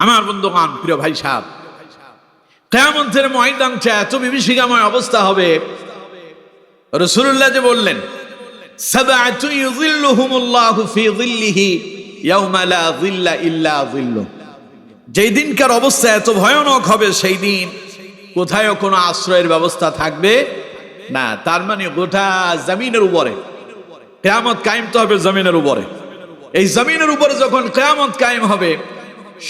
আমার বন্ধুগণ, প্রিয় ভাই সাহেব, কিয়ামতের ময়দানটা এত বিভীষিকাময় অবস্থা হবে। রাসূলুল্লাহ যে বললেন, সাবআতু ইযিল্লুহুমুল্লাহু ফি যিল্লিহি ইয়াওমা লা যিল্লা ইল্লা যিল্লুহ। যেই দিনকার অবস্থা এত ভয়ানক হবে, সেই দিন কোথায় কোনো আশ্রয়ের ব্যবস্থা থাকবে না। তার মানে গোটা জমিনের উপরে কিয়ামত কায়েম তো হবে জমিনের উপরে। এই জমিনের উপরে যখন কিয়ামত কায়েম হবে,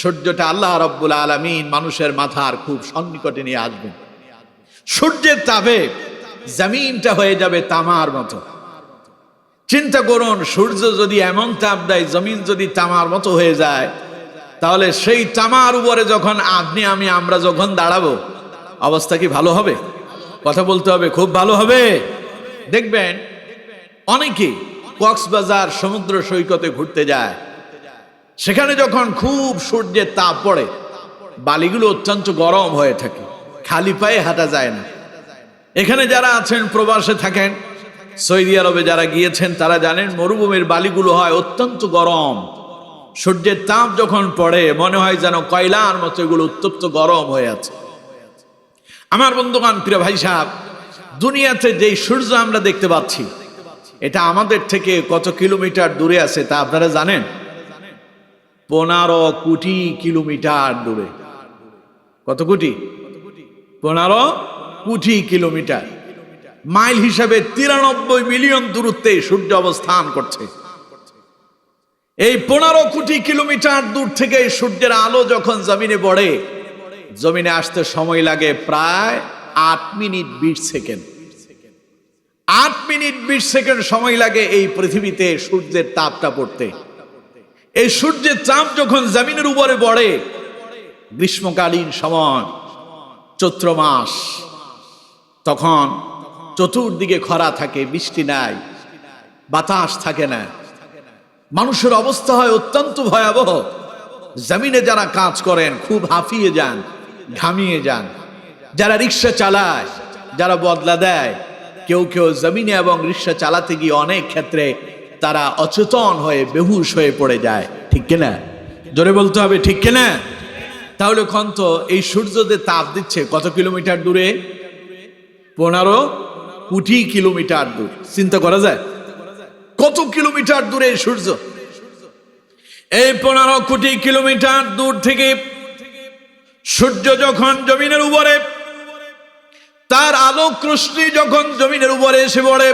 সূর্যটা আল্লাহ রাব্বুল আলামিন মানুষের মাথার খুব সন্নিকটে নিয়ে আসবেন। সূর্যের তাপে জমিনটা হয়ে যাবে তামার মতো। চিন্তা করুন, সূর্য যদি এমন তাপ দেয়, জমিন যদি তামার মতো হয়ে যায়, তাহলে সেই তামার উপরে যখন আপনি আমরা যখন দাঁড়াবো, অবস্থা কি ভালো হবে? কথা বলতে হবে, খুব ভালো হবে। দেখবেন অনেকে কক্সবাজার সমুদ্র সৈকতে ঘুরতে যায়, সেখানে যখন খুব সূর্যের তাপ পড়ে, বালিগুলো অত্যন্ত গরম হয়ে থাকে, খালি পায়ে হাঁটা যায় না। এখানে যারা আছেন প্রবাসে থাকেন, সৌদি আরবে যারা গিয়েছেন তারা জানেন, মরুভূমির বালিগুলো হয় অত্যন্ত গরম। সূর্যের তাপ যখন পড়ে মনে হয় যেন কয়লার মতো এগুলো উত্তপ্ত গরম হয়ে আছে। আমার বন্ধুগণ, প্রিয় ভাই সাহেব, দুনিয়াতে যেই সূর্য আমরা দেখতে পাচ্ছি, এটা আমাদের থেকে কত কিলোমিটার দূরে আছে তা আপনারা জানেন? 15 কোটি কিলোমিটার দূরে। কত কোটি? 15 কোটি কিলোমিটার। মাইল হিসাবে 93 মিলিয়ন দূরত্বে সূর্য অবস্থান করছে। এই 15 কোটি কিলোমিটার দূর থেকে সূর্যের আলো যখন জমিনে পড়ে, জমিনে আসতে সময় লাগে প্রায় 8 মিনিট 20 সেকেন্ড। 8 মিনিট 20 সেকেন্ড সময় লাগে এই পৃথিবীতে সূর্যের তাপটা পড়তে। এই সূর্যের তাপ যখন জমিনের উপরে পড়ে, গ্রীষ্মকালীন সময়, চৈত্র মাস, তখন চতুর্দিকে খরা থাকে, বৃষ্টি নাই, বাতাস থাকে না। মানুষের অবস্থা হয় অত্যন্ত ভয়াবহ। জমিনে যারা কাজ করেন খুব হাঁফিয়ে যান, ঘামিয়ে যান। যারা রিক্সা চালায়, যারা বদলা দেয়, কেউ কেউ জমিনে এবং রিক্সা চালাতে গিয়ে অনেক ক্ষেত্রে তারা অচেতন হয়ে বেহুশ হয়ে পড়ে যায়। ঠিক কিনা? জোরে বলতে হবে, ঠিক কিনা? তাহলে কন্ত এই সূর্য যে তাপ দিচ্ছে কত কিলোমিটার দূরে? 15 কোটি কিলোমিটার দূর। চিন্তা করা যায় কত কিলোমিটার দূরে সূর্য। এই 15 কোটি কিলোমিটার দূর থেকে সূর্য যখন জমিনের উপরে, তার আলোক রশ্মি যখন জমিনের উপরে এসে পড়ে,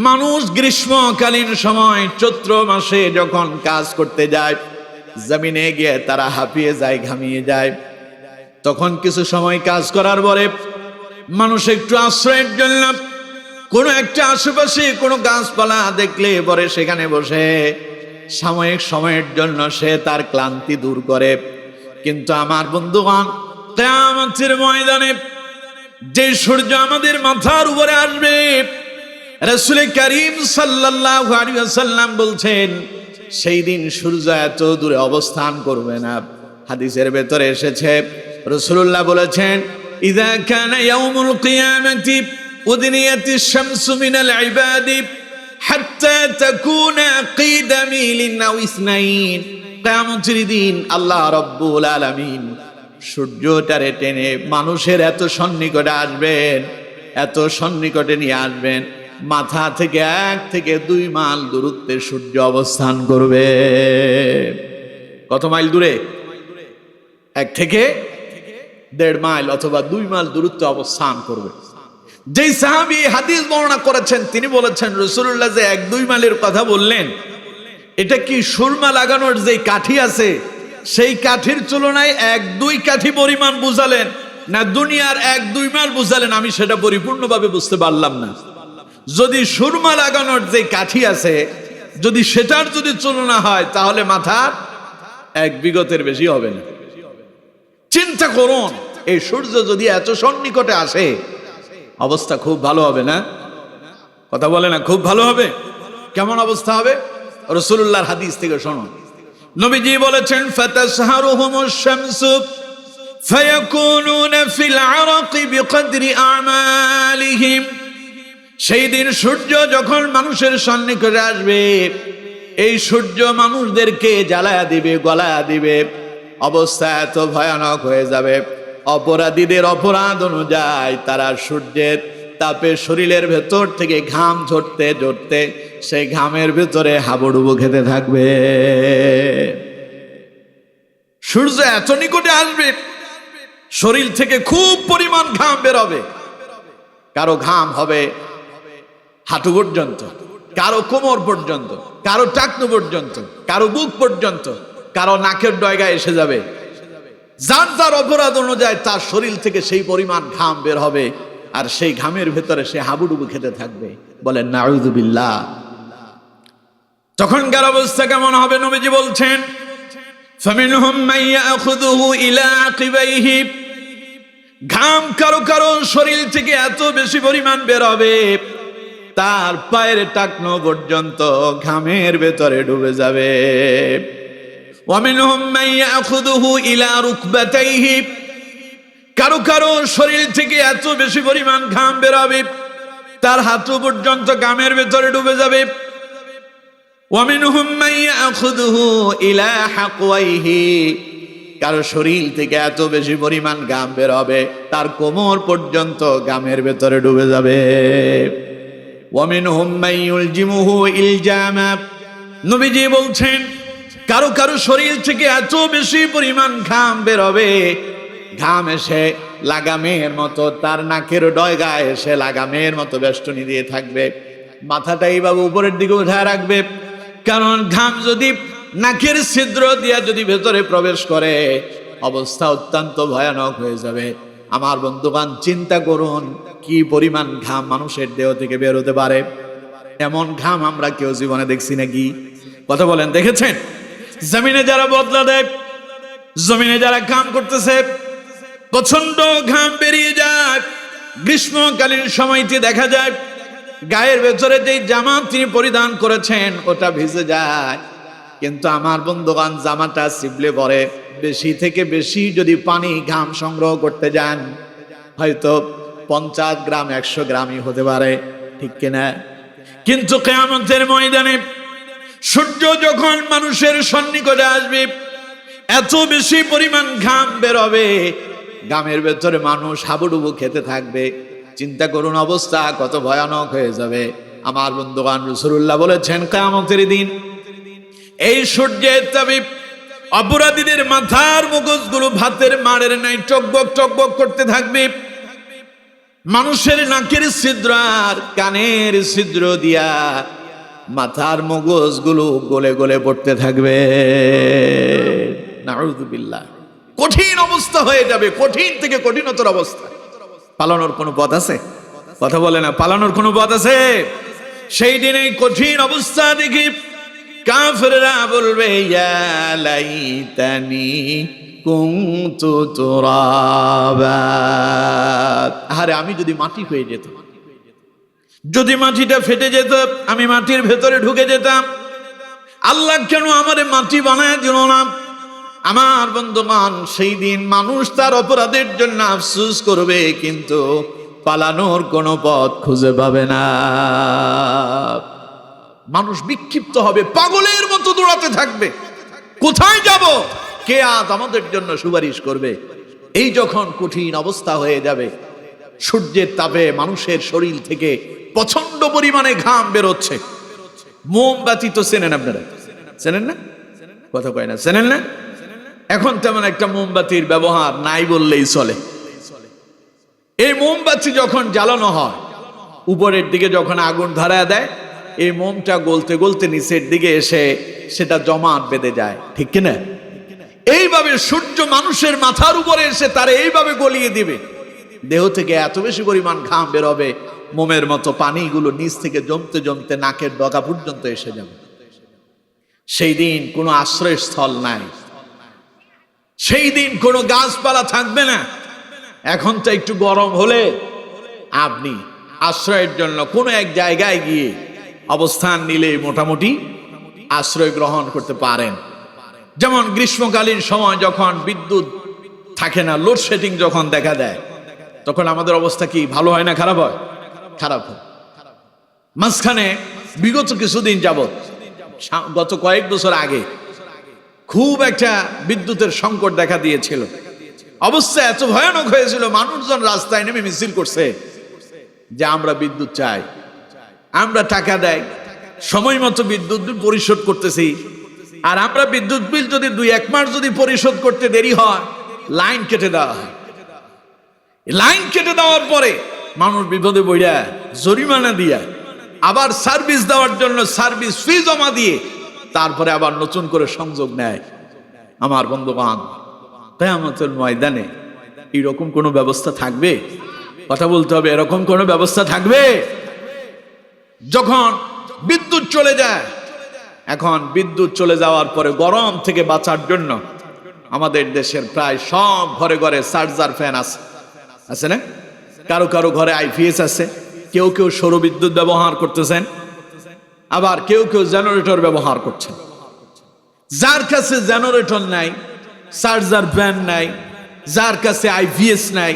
মানুষ গ্রীষ্মকালীন সময় চৈত্র মাসে যখন কাজ করতে যায়, জমিনে গিয়ে তারা হাঁপিয়ে যায়, ঘামিয়ে যায়। তখন কিছু সময় কাজ করার পরে মানুষ একটু আশ্রয়ের জন্য কোনো একটা আশেপাশে কোনো গাছপালা দেখলে পরে সেখানে বসে সাময়িক সময়ের জন্য সে তার ক্লান্তি দূর করে। কিন্তু আমার বন্ধুগণ, কিয়ামতের ময়দানে যে সূর্য আমাদের মাথার উপরে আসবে, রাসূল করিম সাল্লাল্লাহু আলাইহি ওয়াসাল্লাম বলছেন, সেই দিন সূর্য এত দূরে অবস্থান করবে না। হাদিসের ভেতরে এসেছে, রাসূলুল্লাহ বলেছেন, ইযা কানা ইয়াউমুল কিয়ামাতি উদনিয়াতিশ শামসু মিনাল ইবাদি হাত্তা তাকুনা কিদা মিলিন আও ইসনাইন। কিয়ামতের দিন আল্লাহ রাব্বুল আলামিন সূর্যটারে টেনে মানুষের এত সন্নিকটে আসবেন, এত সন্নিকটে নিয়ে আসবেন, মাথা থেকে 1 থেকে 2 মাইল দূরত্বে সূর্য অবস্থান করবে। কত মাইল দূরে? 1 থেকে 1.5 মাইল অথবা 2 মাইল দূরত্বে অবস্থান করবে। যেই সাহাবী হাদিস বর্ণনা করেছেন তিনি বলেছেন, রাসূলুল্লাহ যে 1-2 মাইলের কথা বললেন, এটা কি সুরমা লাগানোর যে কাঠি আছে সেই কাঠির তুলনায় 1-2 কাঠি পরিমাণ বুঝালেন, না দুনিয়ার 1-2 মাইল বুঝালেন? আমি সেটা পরিপূর্ণভাবে বুঝতে পারলাম না। যদি সুরমা লাগানোর যে কাঠি আছে, যদি সেটার যদি তুলনা হয়, তাহলে মাথার 1 বিঘতের বেশি হবে না। চিন্তা করুন, এই সূর্য যদি এত সন্নিকটে আসে, অবস্থা খুব ভালো হবে না? কথা বলে না, খুব ভালো হবে। কেমন অবস্থা হবে? রাসূলুল্লাহর হাদিস থেকে শুনুন। নবীজি বলেছেন, ফাতাসহারুহুমুশ শামসু ফায়াকুনুনা ফিল আরাকি বিকদরি আমালিহিম। সেই দিন সূর্য যখন মানুষের সন্নিকটে আসবে, এই সূর্য মানুষদেরকে জ্বালায়া দিবে, গলায়া দিবে। অবস্থা এত ভয়ানক হয়ে যাবে, অপরাধীদের অপরাধ অনুযায়ী তারা সূর্যের তাপে শরীরের ভেতর থেকে ঘাম ঝরতে ঝরতে সেই ঘামের ভেতরে হাবুডুবু খেতে থাকবে। সূর্য এত নিকটে আসবে, শরীর থেকে খুব পরিমাণ ঘাম বেরোবে। কারো ঘাম হবে হাঁটু পর্যন্ত, কারো কোমর পর্যন্ত, কারো টাকনু পর্যন্ত, কারো বুক পর্যন্ত, কারো নাকের ডয়গায় এসে যাবে। যার যার অপরাধ অনুযায়ী তার শরীর থেকে সেই পরিমাণ ঘাম বের হবে, আর সেই ঘামের ভেতরে সে হাবুডুবু খেতে থাকবে। বলেন নাউযুবিল্লাহ। তখনকার অবস্থা কেমন হবে? নবীজি বলছেন, ফামিনহুম মান ইয়াখুযুহু ইলা আকিবাইহি, ঘাম কারো কারো শরীর থেকে এত বেশি পরিমাণ বের হবে তার পায়ের টাকনো পর্যন্ত ঘামের ভেতরে ডুবে যাবে। ওয়া মিনহুম মান ইয়াখুযুহু ইলা রুকবাতাইহি, কারো কারো শরীর থেকে এত বেশি পরিমাণ ঘাম বের হবে তার হাঁটু পর্যন্ত ঘামের ভেতরে ডুবে যাবে। ওয়া মিনহুম মান ইয়াখুযুহু ইলা হাকওয়াইহি, কারো শরীর থেকে এত বেশি পরিমাণ ঘাম বের হবে তার কোমর পর্যন্ত ঘামের ভেতরে ডুবে যাবে। ওয়া মিনহুম মান ইউলজিমুহু ইলজামা, নবীজি বলছেন কারো কারো শরীর থেকে এত বেশি পরিমাণ ঘাম বের হবে, ঘাম এসে লাগামের মতো তার নাকের ডয়গায় এসে লাগামের মতো বেষ্টনী দিয়ে থাকবে। মাথাটা এইভাবে উপরের দিকে উঠায় রাখবে, কারণ ঘাম যদি নাকের ছিদ্র দিয়া যদি ভেতরে প্রবেশ করে অবস্থা অত্যন্ত ভয়ানক হয়ে যাবে। আমার বন্ধুগণ, চিন্তা করুন কি পরিমাণ ঘাম মানুষের দেহ থেকে বের হতে পারে। এমন ঘাম আমরা কেউ জীবনে দেখছি নাকি? কথা বলেন, দেখেছেন? জমিনে যারা বদলা দেয়, জমিনে যারা কাম করতেছে, প্রচন্ড ঘাম বেরিয়ে যায়। গ্রীষ্মকালীন সময়টি দেখা যায় গায়ের ভেতরে যে জামা তিনি পরিধান করেছেন ওটা ভিজে যায়, কিন্তু আমার বন্ধুগণ জামাটা সিবলে পরে। বেশি থেকে বেশি যদি পানি ঘাম সংগ্রহ করতে যান হয়তো 50 গ্রাম 100 গ্রামই হতে পারে, ঠিক কিনা? কিন্তু কিয়ামতের ময়দানে সূর্য যখন মানুষের সন্নিকটে আসবে এত বেশি পরিমাণ ঘাম বের হবে, ঘামের ভেতরে মানুষ হাবুডুবু খেতে থাকবে। চিন্তা করুন অবস্থা কত ভয়ানক হয়ে যাবে। আমার বন্ধুগণ, রাসূলুল্লাহ বলেছেন কিয়ামতের দিন এই সূর্যের তাপে অপরাধীদের মাথার মগজগুলো ভাতের মাড়ের নাই টকবক টকবক করতে থাকবে। মানুষের নাকের ছিদ্র আর কানের ছিদ্র দিয়া মাথার মগজগুলো গলে গলে পড়তে থাকবে। নাউযুবিল্লাহ। কঠিন অবস্থা হয়ে যাবে, কঠিন থেকে কঠিনতর অবস্থা। পালানোর কোনো পথ আছে? কথা বলে না, পালানোর কোনো পথ আছে? সেই দিন এই কঠিন অবস্থা দেখি কাফেররা বলবে ইয়া লাইতানি কুনতু তুরাবা, আরে আমি যদি মাটি হয়ে যেতাম, যদি মাটিটা ফেটে যেত, আমি মাটির ভেতরে ঢুকে যেতাম। আল্লাহ কেন আমারে মাটি বানায় দিল না? আমার বন্ধুগণ, সেই দিন মানুষ তার অপরাধের জন্য আফসোস করবে, কিন্তু পালানোর কোনো পথ খুঁজে পাবে না। মানুষ বিক্ষিপ্ত হবে, পাগলের মতো দৌড়াতে থাকবে। কোথায় যাব? কে আজ আমাদের জন্য সুপারিশ করবে? এই যখন কঠিন অবস্থা হয়ে যাবে, সূর্যের তাপে মানুষের শরীর থেকে প্রচন্ড পরিমাণে ঘাম বেরোচ্ছে। মোমবাতি তো চেনেন আপনারা? চেনেন না? কথা কয় না, চেনেন না? এখন তেমন একটা মোমবাতির ব্যবহার নাই বললেই চলে। এই মোমবাতি যখন জ্বালানো হয়, উপরের দিকে যখন আগুন ধরায় দেয়, এই মোমটা গলতে গলতে নিচের দিকে এসে সেটা জমাট বেঁধে যায়, ঠিক কিনা? এইভাবে সূর্য মানুষের মাথার উপরে এসে তারা এইভাবে গলিয়ে দিবে। দেহ থেকে এত বেশি পরিমাণ ঘাম বের হবে, মোমের মতো পানিগুলো নিচ থেকে জমতে জমতে নাকের ডগা পর্যন্ত এসে যাবে। সেই দিন কোনো আশ্রয়স্থল নাই, সেই দিন কোনো গাছপালা থাকবে না। এখন তো একটু গরম হলে আপনি আশ্রয়ের জন্য কোনো এক জায়গায় গিয়ে অবস্থান নিলে মোটামুটি আশ্রয় গ্রহণ করতে পারেন। যেমন গ্রীষ্মকালীন সময় যখন বিদ্যুৎ থাকে না, লোডশেডিং যখন দেখা দেয়, তখন আমাদের অবস্থা কি ভালো হয় না খারাপ হয়? খারাপ হয়। মাঝখানে বিগত কিছুদিন যাবত, গত কয়েক বছর আগে খুব একটা বিদ্যুতের সংকট দেখা দিয়েছিল। অবস্থা এত ভয়ানক হয়েছিল, মানুষজন রাস্তায় নেমে মিছিল করছে যে আমরা বিদ্যুৎ চাই, আমরা টাকা দেয় সময় মতো বিদ্যুৎ বিল পরিশোধ করতেছি, আর আমরা বিদ্যুৎ বিল যদি 2-1 মাস যদি পরিশোধ করতে দেরি হয়, লাইন কেটে দেওয়া হয়। লাইন কেটে দেওয়ার পরে মানুষ বিপদে পড়া জরিমানা দিয়া আবার সার্ভিস দেওয়ার জন্য সার্ভিস ফি জমা দিয়ে তারপরে আবার নতুন করে সংযোগ নেয়। আমার বন্ধুগণ, কিয়ামতের ময়দানে এরকম কোনো ব্যবস্থা থাকবে? কথা বলতে হবে, এরকম কোনো ব্যবস্থা থাকবে? যখন বিদ্যুৎ চলে যায়, এখন বিদ্যুৎ চলে যাওয়ার পরে গরম থেকে বাঁচার জন্য আমাদের দেশের প্রায় সব ঘরে ঘরে চার্জার ফ্যান আছে না? কারো কারো ঘরে আইপিএস আছে, কেউ কেউ সৌর বিদ্যুৎ ব্যবহার করতেছেন, আবার কেউ কেউ জেনারেটর ব্যবহার করছেন। যার কাছে জেনারেটর নাই, চার্জার ফ্যান নাই, যার কাছে আইপিএস নাই,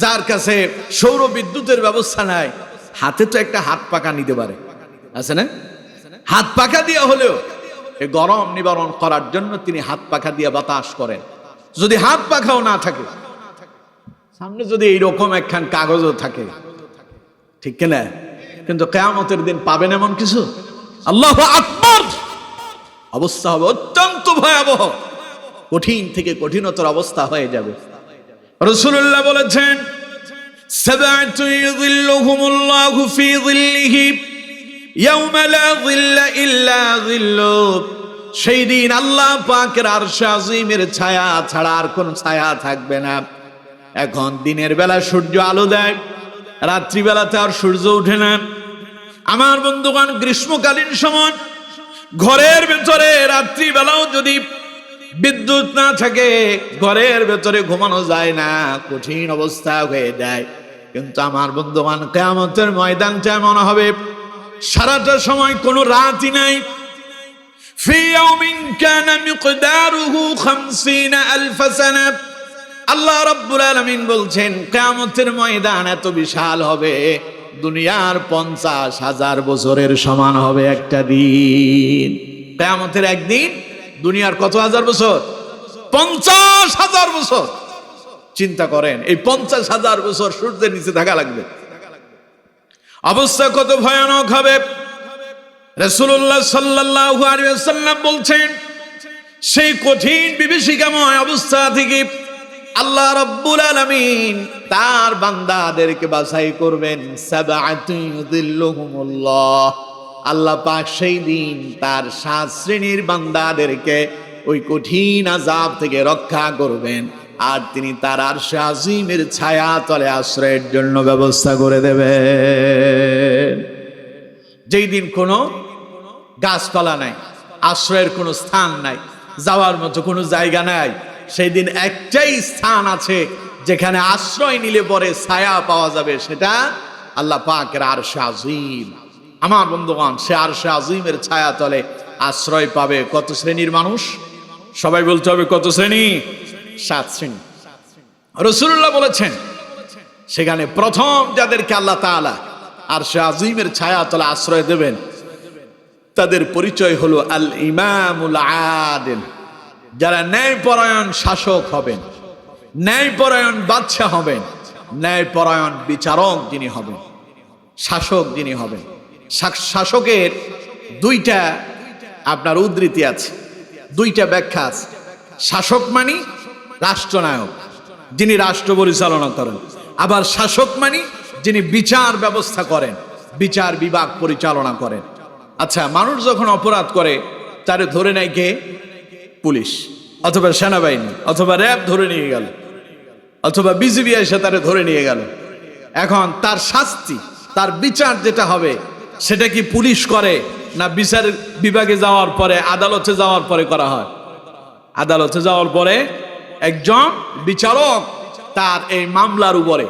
যার কাছে সৌর বিদ্যুতের ব্যবস্থা নাই, হাতে তো একটা হাত পাখা নিতে পারে, আছে না? হাত পাখা দিয়ে হলেও এই গরম নিবারণ করার জন্য তিনি হাত পাখা দিয়ে বাতাস করেন। যদি হাত পাখাও না থাকে, সামনে যদি এইরকম একখান কাগজও থাকে, ঠিক কিনা? কিন্তু কিয়ামতের দিন পাবেন এমন কিছু? আল্লাহু আকবার! অবস্থা হবে অত্যন্ত ভয়াবহ, কঠিন থেকে কঠিনতর অবস্থা হয়ে যাবে। রাসূলুল্লাহ বলেছেন, সাবআতু ইযিল্লুহুমুল্লাহু ফি যিল্লিহি ইয়াওমা লা যিল্লা ইল্লা যিল্লু। সেই দিন আল্লাহ পাকের আরশ আজিমের ছায়া ছাড়া আর কোন ছায়া থাকবে না। এখন দিনের বেলা সূর্য আলো দেয়, রাত্রিবেলাতে আর সূর্য ওঠে না। আমার বন্ধুগণ, গ্রীষ্মকালীন সময় ঘরের ভেতরে রাত্রিবেলাও যদি বিদ্যুৎ না থাকে, ঘরের ভেতরে ঘুমানো যায় না, কঠিন অবস্থা হয়ে যায়। কিন্তু আমার বন্ধুগণ, কিয়ামতের ময়দানটা এমন হবে, সারাটা সময় কোনো রাতই নাই। ফি ইয়াউমিন কানা মিকদারুহু 50,000 সানা। আল্লাহ রাব্বুল আলামিন বলছেন, কিয়ামতের ময়দান এত বিশাল হবে, দুনিয়ার 50,000 বছরের সমান হবে একটা দিন। কিয়ামতের একদিন দুনিয়ার কত হাজার বছর? 50,000 বছর। চিন্তা করেন, এই 50,000 বছর সূর্যের নিচে থাকা লাগবে। অবস্থা কত ভয়ানক হবে। রাসূলুল্লাহ সাল্লাল্লাহু আলাইহি ওয়াসাল্লাম বলছেন, সেই কঠিন বিভীষিকাময় অবস্থা থেকে আল্লাহ রাব্বুল আলামিন তার বান্দাদেরকে বাছাই করবেন। সাবআতু ইযিল্লুহুমুল্লাহ, আল্লাহ পাক সেই দিন তার 7 শ্রেণীর বান্দাদেরকে ওই কঠিন আযাব থেকে রক্ষা করবেন, আর তিনি তার আরশ আজিমের ছায়া তলে আশ্রয়ের জন্য ব্যবস্থা করে দেবেন। যেই দিন কোনো গাছপালা নাই, আশ্রয়ের কোনো স্থান নাই, যাওয়ার মতো কোনো জায়গা নাই, সেই দিন একটাই স্থান আছে যেখানে আশ্রয় নিলে পরে ছায়া পাওয়া যাবে, সেটা আল্লাহ পাকের আরশ আজিম। আমার বন্ধুগণ, সে আরশ আজিমের ছায়া তলে আশ্রয় পাবে কত শ্রেণীর মানুষ? সবাই বলতে হবে কত শ্রেণী? 7 শ্রেণী। রাসূলুল্লাহ বলেছেন, সেখানে প্রথম যাদেরকে আল্লাহ তাআলা আরশ আজিমের ছায়া তলে আশ্রয় দেবেন, তাদের পরিচয় হলো আল ইমামুল আদিল। যারা ন্যায়পরায়ণ শাসক হবেন, ন্যায়পরায়ণ বাদশা হবেন, ন্যায়পরায়ণ বিচারক যিনি হবেন, শাসক যিনি হবেন। শাসকের 2টা আপনার উদ্ধৃতি আছে, 2টা ব্যাখ্যা আছে। শাসক মানে রাষ্ট্রনায়ক, যিনি রাষ্ট্র পরিচালনা করেন। আবার শাসক মানে যিনি বিচার ব্যবস্থা করেন, বিচার বিভাগ পরিচালনা করেন। আচ্ছা, মানুষ যখন অপরাধ করে তারে ধরে নেয় কে? পুলিশ অথবা সেনাবাহিনী অথবা র্যাব ধরে নিয়ে গেল, অথবা বিজিবি এসে তারে ধরে নিয়ে গেল। এখন তার শাস্তি, তার বিচার যেটা হবে, সেটা কি পুলিশ করে না বিচার বিভাগে যাওয়ার পরে, আদালতে যাওয়ার পরে করা হয়? আদালতে যাওয়ার পরে একজন বিচারক তার এই মামলার উপরে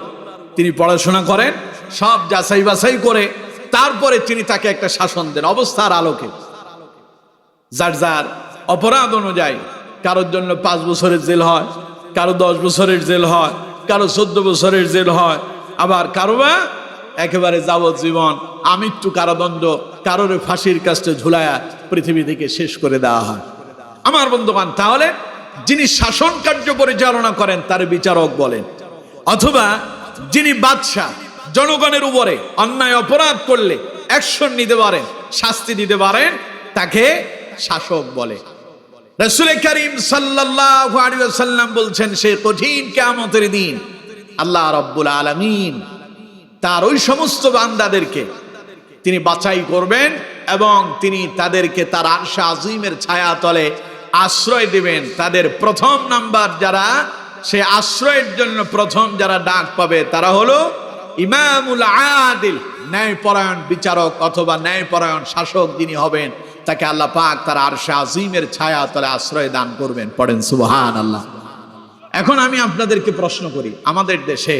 তিনি পড়াশোনা করেন, সব যাচাই বাছাই করে তারপরে তিনি তাকে একটা শাসন দেন অবস্থার আলোকে। যার যার অপরাধ অনুযায়ী কারোর জন্য 5 বছরের জেল হয়, কারো 10 বছরের জেল হয়, কারো 14 বছরের জেল হয়, আবার কারো বা একেবারে যাবজ্জীবন আমৃত্যু কারাদণ্ড, কারোর ফাঁসির কাস্টে ঝুলায়া পৃথিবী থেকে শেষ করে দেওয়া হয়। আমার বন্ধুগণ, তাহলে যিনি শাসন কার্য পরিচালনা করেন তার বিচারক বলেন, অথবা যিনি বাদশা জনগণের উপরে অন্যায় অপরাধ করলে অ্যাকশন নিতে পারেন, শাস্তি দিতে পারেন, তাকে শাসক বলে। রাসূল করিম সাল্লাল্লাহু আলাইহি ওয়াসাল্লাম বলছেন, সেই কঠিন কিয়ামতের দিন আল্লাহ রাব্বুল আলামিন তার ওই সমস্ত বান্দাদেরকে তিনি বাছাই করবেন এবং তিনি তাদেরকে তার আরশে আজিমের ছায়া তলে আশ্রয় দিবেন। তাদের প্রথম নাম্বার যারা সে আশ্রয়ের জন্য প্রথম যারা ডাক পাবে তারা হলো ইমামুল আদিল, ন্যায়পরায়ণ বিচারক অথবা ন্যায়পরায়ণ শাসক যিনি হবেন, তাকে আল্লাহ পাক তার আরশে আজিমের ছায়া তলে আশ্রয় দান করবেন। পড়েন সুবহানাল্লাহ। এখন আমি আপনাদেরকে প্রশ্ন করি, আমাদের দেশে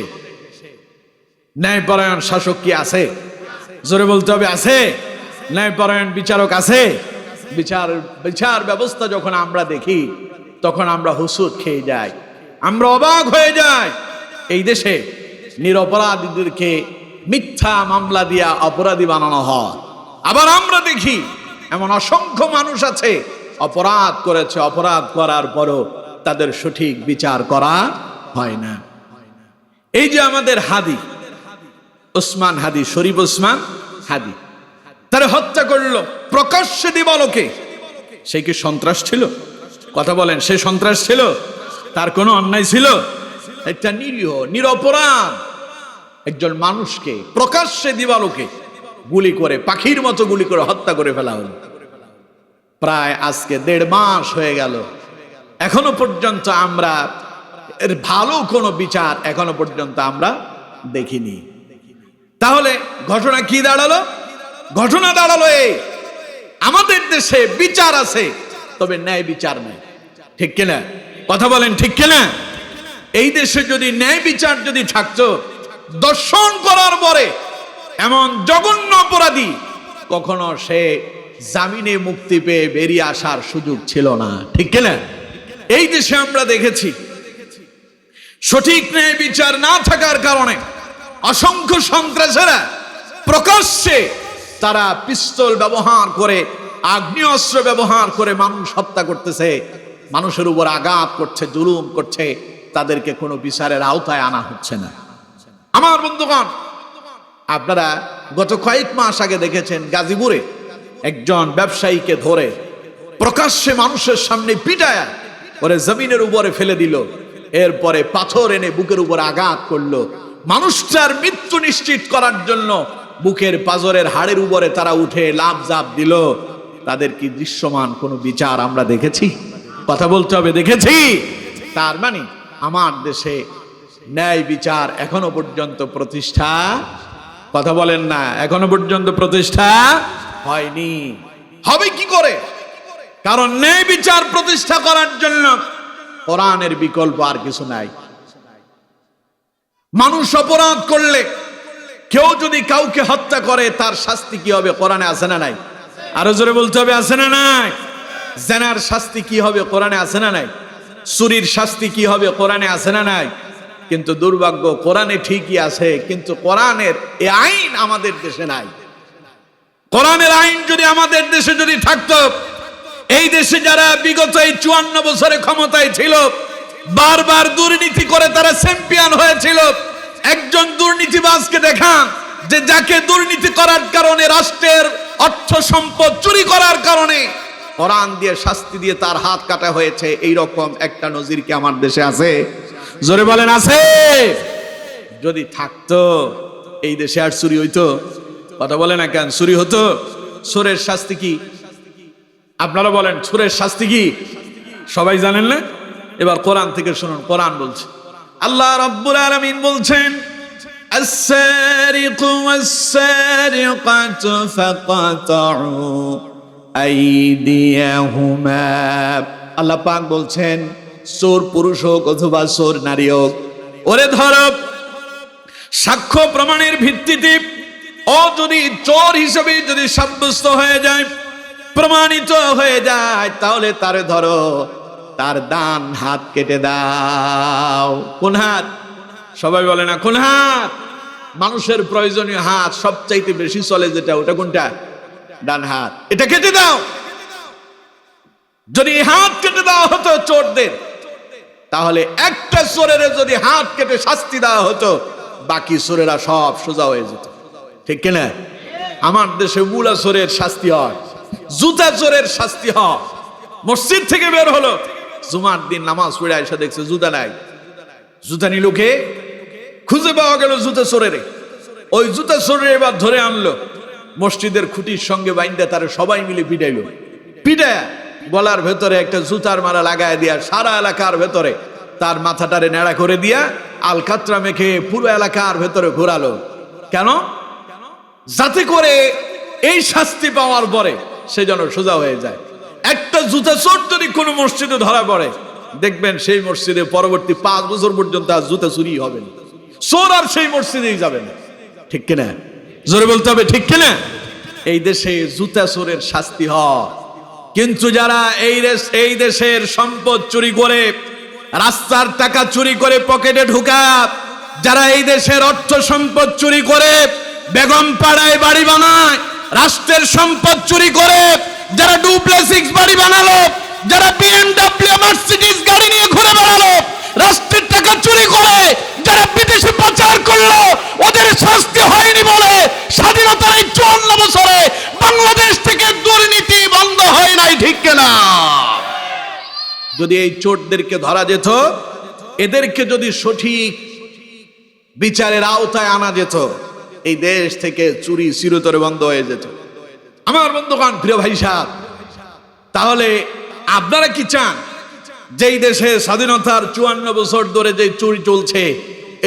ন্যায়পরায়ণ শাসক কি আছে? জোরে বলতে হবে, আছে? ন্যায়পরায়ণ বিচারক আছে? বিচার ব্যবস্থা যখন আমরা দেখি তখন আমরা হুসুট খেয়ে যাই, আমরা অবাক হয়ে যাই। এই দেশে নিরপরাধীদেরকে মিথ্যা মামলা দিয়া অপরাধী বানানো হয়। আবার আমরা দেখি এমন অসংখ্য মানুষ আছে অপরাধ করেছে, অপরাধ করার পরও তাদের সঠিক বিচার করা হয় না। এই যে আমাদের হাদি ওসমান হাদি, শরীফ ওসমান হাদি, তারা হত্যা করলো প্রকাশ্যে দিবালোকে। সে কি সন্ত্রাস ছিল? কথা বলেন, সে সন্ত্রাস ছিল? তার কোনো অন্যায় ছিল? একটা নিরীহ নিরপরাধ একজন মানুষকে প্রকাশ্যে দিবালোকে গুলি করে, পাখির মতো গুলি করে হত্যা করে ফেলা হলো। প্রায় আজকে 1.5 মাস হয়ে গেল, এখনো পর্যন্ত আমরা এর ভালো কোনো বিচার এখনো পর্যন্ত আমরা দেখিনি। তাহলে ঘটনা কি দাঁড়ালো? ঘটনা দাঁড়ালো এই, আমাদের দেশে বিচার আছে তবে ন্যায় বিচার নেই। ঠিক কিনা? কথা বলেন, ঠিক কিনা? এই দেশে যদি ন্যায় বিচার যদি থাকতো, দর্শন করার পরে এমন জঘন্য অপরাধী কখনো সে জামিনে মুক্তি পেয়ে বেরিয়ে আসার সুযোগ ছিল না। ঠিক কিনা? এই দেশে আমরা দেখেছি সঠিক ন্যায় বিচার না থাকার কারণে অসংখ্য সন্ত্রাসীরা প্রকাশ্যে তারা পিস্তল ব্যবহার করে, আগ্নেয়াস্ত্র ব্যবহার করে মানুষ হত্যা করতেছে, মানুষের উপর আঘাত করছে, জুলুম করছে, তাদেরকে কোনো বিচারের আওতায় আনা হচ্ছে না। আমার বন্ধুগণ, আপনারা গত কয়েক মাস আগে দেখেছেন গাজীপুরে একজন ব্যবসায়ীকে ধরে প্রকাশ্যে মানুষের সামনে পিটায়া ওরে জমিনের উপরে ফেলে দিল, এরপরে পাথর এনে বুকের উপর আঘাত করলো। মানুষটার মৃত্যু নিশ্চিত করার জন্য বুকের পাজরের হাড়ের উপরে তারা উঠে লাফ ঝাঁপ দিল। তাদের কি দৃশ্যমান কোনো বিচার আমরা দেখেছি? কথা বলতে হবে, দেখেছি। তার মানে আমার দেশে ন্যায় বিচার এখনো পর্যন্ত প্রতিষ্ঠা, কথা বলেন না, এখনো পর্যন্ত প্রতিষ্ঠা হয়নি। হবে কি করে? কারণ ন্যায় বিচার প্রতিষ্ঠা করার জন্য কোরআনের বিকল্প আর কিছু নাই। মানুষ অপরাধ করলে, কেউ যদি কাউকে হত্যা করে, তার শাস্তি কি হবে? কোরআনে আছে না নাই? আরো জোরে বলতে হবে, আছে না নাই? জেনার শাস্তি কি হবে? কোরআনে আছে না নাই? চুরির শাস্তি কি হবে? কোরআনে আছে না নাই? কিন্তু দুর্ভাগ্য, কোরআনে ঠিকই আছে, কিন্তু কোরআনের এই আইন আমাদের দেশে নাই। কোরআনের আইন যদি আমাদের দেশে যদি থাকতো, এই দেশে যারা বিগত এই 54 বছরে ক্ষমতায় ছিল, বারবার দুর্নীতি করে তারা চ্যাম্পিয়ন হয়েছিল, একজন দুর্নীতিবাজকে দেখান যে যাকে দুর্নীতি করার কারণে, রাষ্ট্রের অর্থ সম্পদ চুরি করার কারণে কোরআন দিয়ে শাস্তি দিয়ে তার হাত কাটা হয়েছে, এইরকম একটা নজির কি আমার দেশে আছে? জোরে বলেন, আছে? যদি থাকতো এই দেশে আর চুরি হইতো? কথা বলে না কেন? চুরি হতো? চোরের শাস্তি কি? আপনারা বলেন, চোরের শাস্তি কি? সবাই জানেন না? এবার কোরআন থেকে শুনুন, কোরআন বলছে, আল্লাহ রাব্বুল আলামিন বলছেন, আস-সারিকু ওয়াস-সারিকাতু ফাকাতাউ আইদিয়াহুমা। আল্লাহ পাক বলছেন, চোর পুরুষ হোক অথবা চোর নারী হোক, ওরে ধরো, সাক্ষ্য প্রমাণের ভিত্তিতে ও যদি চোর হিসেবে যদি সাব্যস্ত হয়ে যায়, প্রমাণিত হয়ে যায়, তাহলে তারে ধরো, তার ডান হাত কেটে দাও। কোন হাত? সবাই বলে না কোন হাত? মানুষের প্রয়োজনীয় হাত সবচাইতে বেশি চলে যেটা, ওটা কোনটা? ডান হাত। এটা কেটে দাও। যদি হাত কেটে দেওয়া হতো চোরদের, তাহলে একটা চোরের যদি হাত কেটে শাস্তি দেওয়া হতো, বাকি চোরেরা সব সোজা হয়ে যেত। ঠিক কিনা? আমার দেশে মুলা চোরের শাস্তি হয়, জুতা চোরের শাস্তি হয়। মসজিদ থেকে বের হলো, জুমার দিন নামাজ পড়ে এসে দেখছে জুতা নাই। জুতা নিল কে? খুঁজে পাওয়া গেল জুতা চোরের। ওই জুতা চোরের এবার ধরে আনলো, মসজিদের খুঁটির সঙ্গে বাইন্দা তারা সবাই মিলে পিটাইল। পিটায় গলার ভেতরে একটা জুতার মালা লাগায় দিয়া সারা এলাকার ভেতরে তার মাথাটারে নেড়া করে দিয়া আলকাতরা মেখে পুরো এলাকার ভেতরে ঘোরালো। কেন? যাতে করে এই শাস্তি পাওয়ার পরে সে যেন সোজা হয়ে যায়। একটা জুতা চোর যদি কোনো মসজিদে ধরা পড়ে, দেখবেন সেই মসজিদে পরবর্তী 5 বছর পর্যন্ত আর জুতা চুরি হবে না, চোর আর সেই মসজিদেই যাবে না। ঠিক কিনা? জোরে বলতে হবে, ঠিক কিনা? এই দেশে জুতা চোরের শাস্তি হয়, কিন্তু যারা এই দেশের সম্পদ চুরি করে, রাস্তার টাকা চুরি করে পকেটে ঢুকায়, যারা এই দেশের অর্থ সম্পদ চুরি করে বেগম পাড়ায় বাড়ি বানায়, রাষ্ট্রের সম্পদ চুরি করে যারা ডুপ্লেক্স বাড়ি বানালো, যারা BMW মার্সিডিজ গাড়ি নিয়ে ঘুরে বেড়ালো, রাষ্ট্রের টাকা চুরি করে যারা বিদেশে পাচার করলো, ওদের শাস্তি হয়নি বলে স্বাধীনতার এই 54 বছরে বাংলাদেশ থেকে দুর্নীতি বন্ধ হয় নাই। ঠিক কিনা? যদি এই চোরদেরকে ধরা যেত, এদেরকে যদি সঠিক বিচারের আওতায় আনা যেত, এই দেশ থেকে চুরি চিরতরে বন্ধ হয়ে যেত। আমার বন্ধুগণ, প্রিয় ভাই সাহেব, তাহলে আপনারা কি চান যে এই দেশে স্বাধীনতার 54 বছর ধরে যে চুরি চলছে,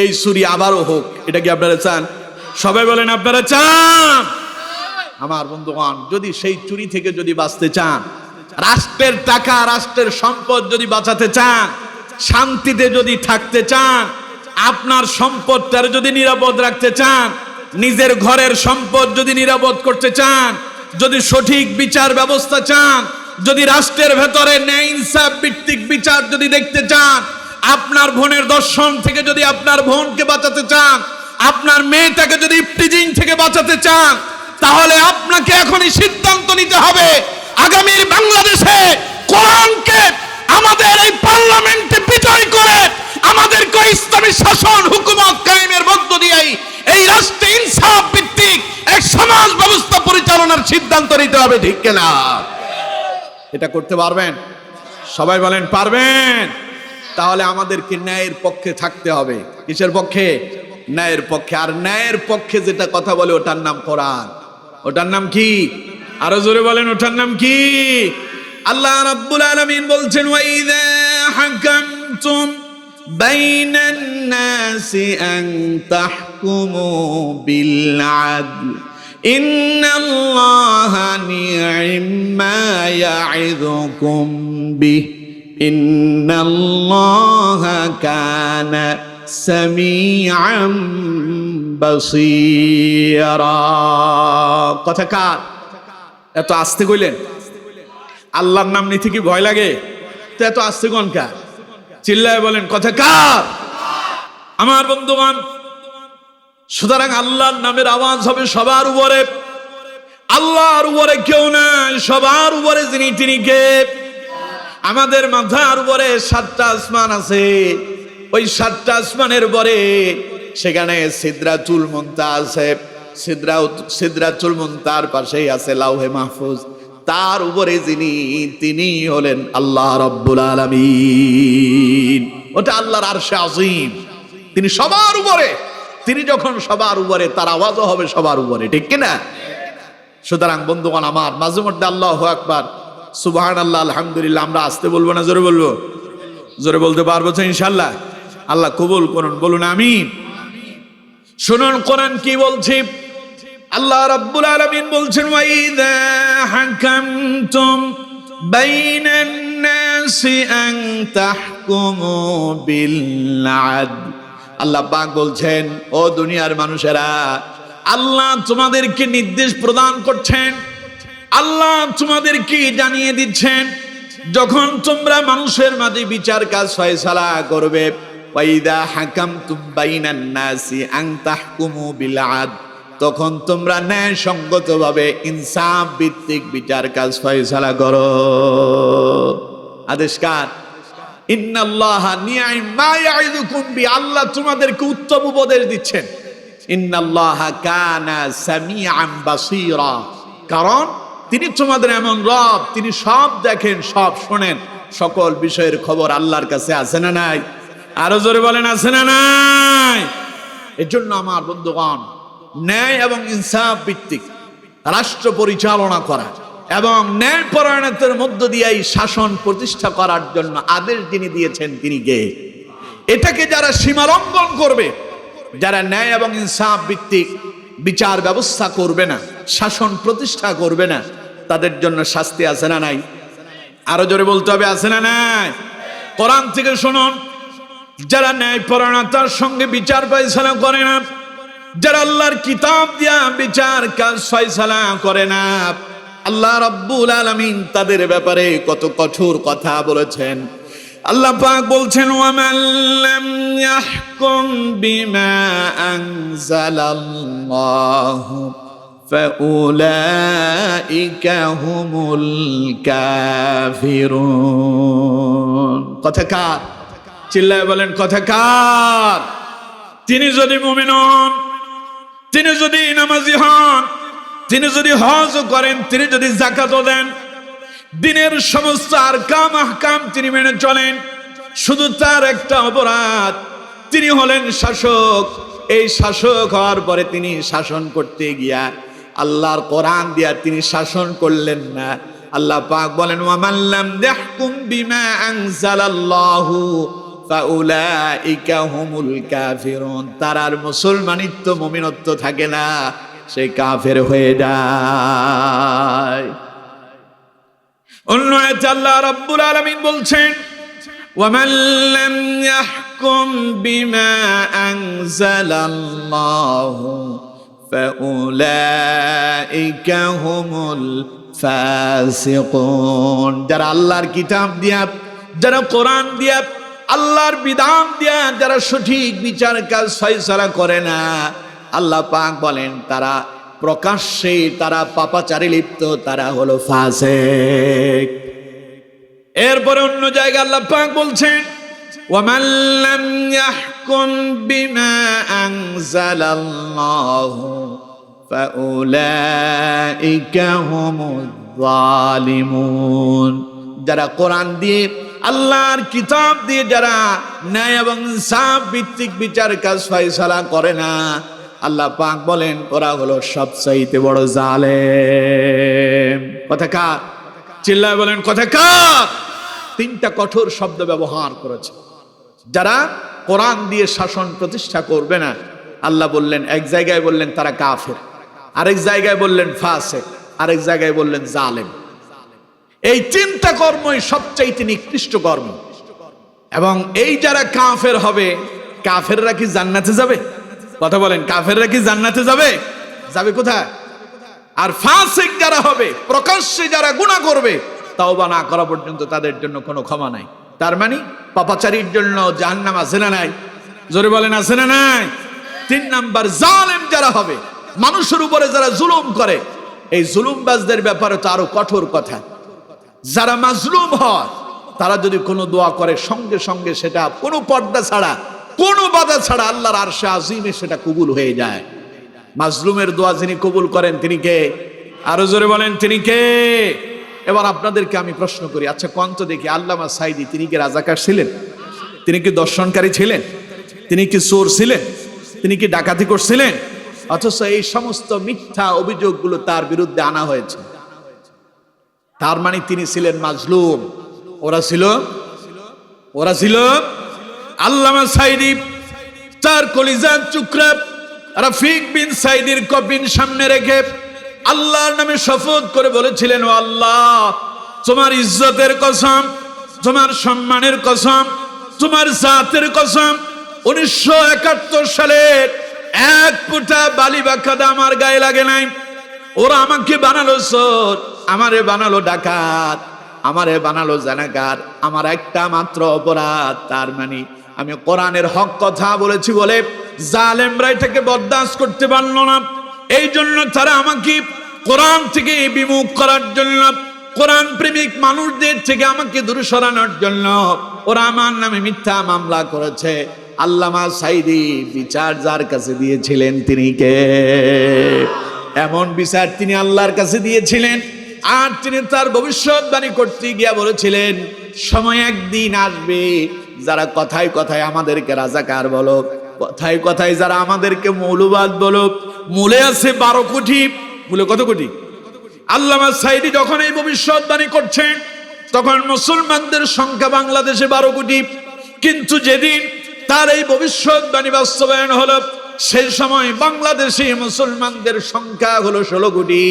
এই চুরি আবারও হোক? এটা কি আপনারা চান? সবাই বলেন আপনারা চান? আমার বন্ধুগণ, যদি সেই চুরি থেকে যদি বাঁচতে চান, রাষ্ট্রের টাকা রাষ্ট্রের সম্পদ যদি বাঁচাতে চান, শান্তিতে যদি থাকতে চান, আপনার সম্পদটার যদি নিরাপদ রাখতে চান, নিজের ঘরের সম্পদ যদি নিরাপদ করতে চান, যদি সঠিক বিচার ব্যবস্থা চান, যদি রাষ্ট্রের ভেতরে ন্যায় ইনসাফ ভিত্তিক বিচার যদি দেখতে চান, আপনার বোনের দর্শন থেকে যদি আপনার বোনকে বাঁচাতে চান, আপনার মেয়েটাকে যদি ইফটিজিং থেকে বাঁচাতে চান, তাহলে আপনাকে এখনই সিদ্ধান্ত নিতে হবে আগামীর বাংলাদেশে কোরআনকে আমাদের এই পার্লামেন্টে বিজয় করে আমাদেরকে ইসলামী শাসন হুকুমত কায়েমের মধ্য দিয়েই এই রাষ্ট্রে ইনসাফ ভিত্তিক এক সমাজ ব্যবস্থা পরিচালনার সিদ্ধান্ত নিতে হবে। ঠিক কিনা? এটা করতে পারবেন? সবাই বলেন পারবেন? তাহলে আমাদেরকে ন্যায়ের পক্ষে থাকতে হবে। কিসের পক্ষে? ন্যায়ের পক্ষে। আর ন্যায়ের পক্ষে যেটা কথা বলে ওটার নাম কোরআন। ওটার নাম কি? আরো জোরে বলেন, ওটার নাম কি? আল্লাহ রাব্বুল আলামিন বলছেন, ওয়াইযা হাকামতুম বাইনান নাসি আন তাহকুমু বিল আদল ইন্নাল্লাহা নি'মা ইয়া'iযুকুম বিহি ইন্নাল্লাহা কানা সামিআম বাসীরা। কথা কার? এত আস্তে কইলেন? আল্লাহর নাম নিতে কি ভয় লাগে? তো এত আস্তে কোন কার? চিল্লায় বলেন, কথা কার? আমার বন্ধুগণ, সুতরাং আল্লাহর নামের আওয়াজ হবে সবার উপরে। আল্লাহর উপরে কেউ নাই, সবার উপরে যিনি তিনি কে? আমাদের মাথার উপরে 7টা আসমান আছে, ওই 7টা আসমানের পরে সেখানে সিদরাতুল মুনতাহা আছে, সিদরাতুল মুনতাহার পাশেই আছে লাউহে মাহফুজ, তার উপরে যিনি তিনি হলেন আল্লাহ রাব্বুল আলামিন। ওটা আল্লাহর আরশে আজিম, তিনি সবার উপরে। তিনি যখন সবার উপরে, তার আওয়াজও হবে সবার উপরে। ঠিক কিনা? সুতরাং বন্ধুগণ আমার, মাঝে মধ্যে আল্লাহু আকবার, সুবহানাল্লাহ, আলহামদুলিল্লাহ আমরা আসতে বলবো না জোরে বলবো? জোরে বলতে পারবো তো ইনশাআল্লাহ? আল্লাহ কবুল করুন, বলুন আমিন। শুনুন কোরআন কি বলছে। আল্লাহ রাব্বুল আলামিন বলছেন, ওয়াইযা হাকামতুম বাইনান নাসি আন তাহকুমু বিল আদল। আল্লাহ পাক বলছেন, ও দুনিয়ার মানুষেরা, আল্লাহ তোমাদেরকে নির্দেশ প্রদান করছেন, আল্লাহ তোমাদেরকে জানিয়ে দিচ্ছেন, যখন তোমরা মানুষের মাঝে বিচার কাজ ফয়সালা করবে, ওয়াইদা হাকামতুম বাইনান নাসি আন তাহকুমু বিল আদল, তখন তোমরা ন্যায়সঙ্গত ভাবে ইনসাফ ভিত্তিক বিচার কাজ ফয়সালা করো। আদেশ কার? ইন্নাল্লাহা নি'মা ইয়াইদুকুম বি, আল্লাহ তোমাদেরকে উত্তম উপদেশ দিচ্ছেন। ইন্নাল্লাহা কানা সামিআন বাসীরা, কারণ তিনি তোমাদের এমন রব, তিনি সব দেখেন, সব শোনেন, সকল বিষয়ের খবর আল্লাহর কাছে আছে না নাই? আরো জোরে বলেন, আছে না নাই? এজন্য আমার বন্ধুগণ, ন্যায় এবং ইনসাফ ভিত্তিক রাষ্ট্র পরিচালনা করা এবং ন্যায় পরায়ণতার মধ্য দিয়ে এই শাসন প্রতিষ্ঠা করার জন্য আদেশ যিনি দিয়েছেন তিনি কে? এটাকে যারা সীমালঙ্ঘন করবে, যারা ন্যায় এবং ইনসাফ ভিত্তিক বিচার ব্যবস্থা করবে না, শাসন প্রতিষ্ঠা করবে না, তাদের জন্য শাস্তি আছে না নাই? আরো জোরে বলতে হবে, আছে না নাই? কোরআন থেকে শুনুন, যারা ন্যায় পরায়ণতার সঙ্গে বিচার ফয়সালা করে না, যারা আল্লাহর কিতাব দিয়া বিচার কাজ ফয়সালা করে না, আল্লাহ রাব্বুল আলামিন তাদের ব্যাপারে কত কঠোর কথা বলেছেন। আল্লাহ পাক বলছেন, ওয়ামান লাম ইয়াহকুম বিমা আনজালাল্লাহু ফাউলাইকা হুমুল কাফিরুন। কথা কার? চিল্লায় বলেন, কথা কার? তিনি যদি মুমিন হন, তিনি যদি নামাজি হন, তিনি যদি হজ করেন, তিনি যদি যাকাতও দেন, দিনের সমস্ত আরকাম আহকাম তিনি মেনে চলেন, শুধু তার একটা অপরাধ, তিনি হলেন শাসক। এই শাসক হওয়ার পরে তিনি শাসন করতে গিয়া আল্লাহর কোরআন দিয়া তিনি শাসন করলেন না। আল্লাহ পাক বলেন, ওয়ামান লাম ইয়াহকুম বিমা আনজালাল্লাহু ফাউলাইকা হুমুল কাফিরুন। তার আর মুসলমানিত্ব মুমিনত্ব থাকে না, সে কাফের হয়ে যায়। অন্য আয়াতে আল্লাহ রাব্বুল আলামিন বলছেন, ওয়ামান লাম ইয়াহকুম বিমা আনজালাল্লাহু ফাউলাইকা হুমুল ফাসিকুন। যারা আল্লাহর কিতাব দিয়া, যারা কোরআন দিয়া, আল্লাহর বিধান দিয়া যারা সঠিক বিচার কাজ ফয়সালা করে না, আল্লাহ পাক বলেন তারা প্রকাশ্যে তারা পাপাচারে লিপ্ত, তারা হলো ফাসিক। এরপরে অন্য জায়গায় আল্লাহ পাক বলছেন, ওয়ামান লাম ইয়াহকুম বিমা আনজালাল্লাহু ফাউলাইকা হুমুয যালিমুন। যারা কোরআন দিয়ে, আল্লাহর কিতাব দিয়ে যারা ন্যায় এবং ইনসাফ ভিত্তিক বিচার কাজ ফয়সালা করে না, আল্লাহ পাক বলেন ওরা হলো সবচাইতে বড় জালেম। কথা কার? চিল্লায় বলেন, কথা কার? তিনটা কঠোর শব্দ ব্যবহার করেছে। যারা কোরআন দিয়ে শাসন প্রতিষ্ঠা করবে না, আল্লাহ বললেন, এক জায়গায় বললেন তারা কাফের, আরেক জায়গায় বললেন ফাসিক, আরেক জায়গায় বললেন জালেম। এই তিনটা কর্মই সবচাইতে নিকৃষ্ট কর্ম। এবং এই যারা কাফের হবে, কাফেররা কি জান্নাতে যাবে? কথা বলেন, কাফেররা কি জান্নাতে যাবে? যাবে কোথায়? আর ফাসিক যারা হবে, প্রকাশ্যে যারা গুনাহ করবে, তাওবা না করা পর্যন্ত তাদের জন্য কোনো ক্ষমা নাই। তার মানে পাপাচারীর জন্য জাহান্নাম আছে না নাই? জোরে বলেন, আছে না নাই? 3 নাম্বার, জালেম যারা হবে, মানুষের উপরে যারা জুলুম করে, এই জুলুমবাজদের ব্যাপারে তো আরো কঠোর কথা। যারা মাজলুম হয়, তারা যদি কোনো দোয়া করে, সঙ্গে সঙ্গে সেটা কোনো পর্দা ছাড়া, কোনো বাধা ছাড়া আল্লাহর আরশে আজিমে সেটা কবুল হয়ে যায়। মাজলুমের দোয়া যিনি কবুল করেন তিনি কে? আরো জোরে বলেন, তিনি কে? এবার আপনাদেরকে আমি প্রশ্ন করি, আচ্ছা কোন তো দেখি, আল্লামা সাঈদী তিনি কি রাজাকার ছিলেন? তিনি কি দর্শনকারী ছিলেন? তিনি কি চোর ছিলেন? তিনি কি ডাকাতি করছিলেন? অথচ এই সমস্ত মিথ্যা অভিযোগগুলো তার বিরুদ্ধে আনা হয়েছে। তার মানে তিনি ছিলেন মাজলুম। ওরা ছিল আল্লামা সাঈদী তার কলিজার টুকরা রফিক বিন সাঈদীর কফিন সামনে রেখে আল্লাহর নামে শপথ করে বলেছিলেন, ও আল্লাহ, তোমার ইজ্জতের কসম, তোমার সম্মানের কসম, তোমার জাতের কসম, 1971 সালের এক ফোঁটা বালি বা কাদা আমার গায়ে লাগে নাই। ওরা আমাকে বানালো চোর, আমারে বানালো ডাকাত, আমারে বানালো জানাকার। আমার একটা মাত্র অপরাধ, তার মানে আমি কোরআনের হক কথা বলেছি বলে জালেমরা এটাকে বরদাস্ত করতে পারলো না। এই জন্য তারা আমাকে কোরআন থেকে বিমুখ করার জন্য, কোরআন প্রেমিক মানুষদের থেকে আমাকে দূরে সরানোর জন্য ওরা আমার নামে মিথ্যা মামলা করেছে। আল্লামা সাঈদী বিচার যার কাছে দিয়েছিলেন তিনি কে? এমন বিচার তিনি আল্লাহর কাছে দিয়েছিলেন। আর তিনি তার ভবিষ্যৎবাণী করতে গিয়া বলেছিলেন, সময় একদিন আসবে যারা কথায় কথায় আমাদেরকে রাজাকার বলো, কথায় কথায় যারা আমাদেরকে মৌলবাদ বলো, মূলে আছে 12 কোটি। মূলে কত কোটি? আল্লামা সাঈদী যখন এই ভবিষ্যৎবাণী করছেন তখন মুসলমানদের সংখ্যা বাংলাদেশে 12 কোটি। কিন্তু যেদিন তার এই ভবিষ্যৎবাণী বাস্তবায়ন হলো সেই সময় বাংলাদেশে মুসলমানদের সংখ্যা হলো 16 কোটি।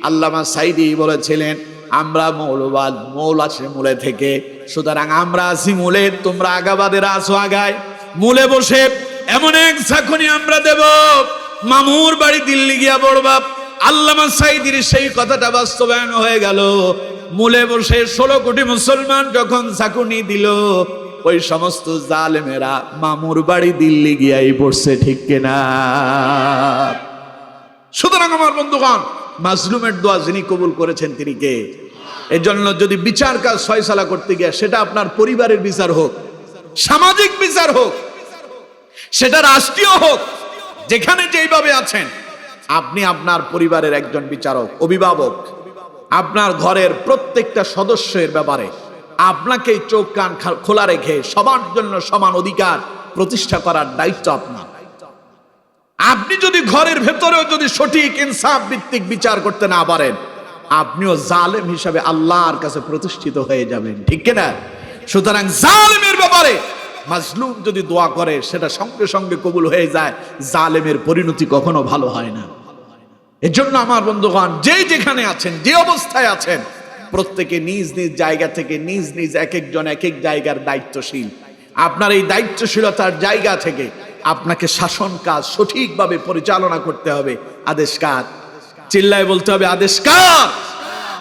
আল্লামা সাঈদী বলেছিলেন, আমরা মৌলবাদ, মৌল আছে মূলে থেকে, সুতরাং আমরা আছি মূলে, তোমরা আগাবাদেরা আছো আগায়। মূলে বসে এমন এক ঝাঁকুনি আমরা দেব, মামুর বাড়ি দিল্লি গিয়া পড়বা। আল্লামা সাঈদীর সেই কথাটা বাস্তবায়ন হয়ে গেল। মূলে বসে 16 কোটি মুসলমান যখন ঝাঁকুনি দিল, ওই সমস্ত জালেমেরা মামুর বাড়ি দিল্লি গিয়াই পড়ছে, ঠিক কিনা? সুতরাং আমার বন্ধুগণ, মাজলুমের দোয়া যিনি কবুল করেছেন তিনি কে? এজন্য যদি বিচার কাজ ফয়সালা করতে গিয়ে, সেটা আপনার পরিবারের বিচার হোক, সামাজিক বিচার হোক, সেটা রাষ্ট্রীয় হোক, যেখানে যেইভাবে আছেন, আপনি আপনার পরিবারের একজন বিচারক, অভিভাবক, আপনার ঘরের প্রত্যেকটা সদস্যের ব্যাপারে আপনাকে চোখ কান খোলা রেখে সবার জন্য সমান অধিকার প্রতিষ্ঠা করার দায়িত্ব আপনার। আপনি যদি ঘরের ভেতরেও যদি সঠিক ইনসাফ ভিত্তিক বিচার করতে না পারেন, আপনিও জালেম হিসাবে আল্লাহর কাছে প্রতিষ্ঠিত হয়ে যাবেন, ঠিক কিনা? সুতরাং জালেমের ব্যাপারে মাজলুম যদি দোয়া করে, সেটা সঙ্গে সঙ্গে কবুল হয়ে যায়। জালেমের পরিণতি কখনো ভালো হয় না। এজন্য আমার বন্ধুগণ, যে যেখানে আছেন, যে অবস্থায় আছেন, প্রত্যেকে নিজ নিজ জায়গা থেকে, নিজ নিজ এক একজন এক এক জায়গার দায়িত্বশীল। আপনার এই দায়িত্বশীলতার জায়গা থেকে আপনাকে শাসন কাজ সঠিকভাবে পরিচালনা করতে হবে। আদেশ কার? চিল্লায় বলতে হবে, আদেশ কার?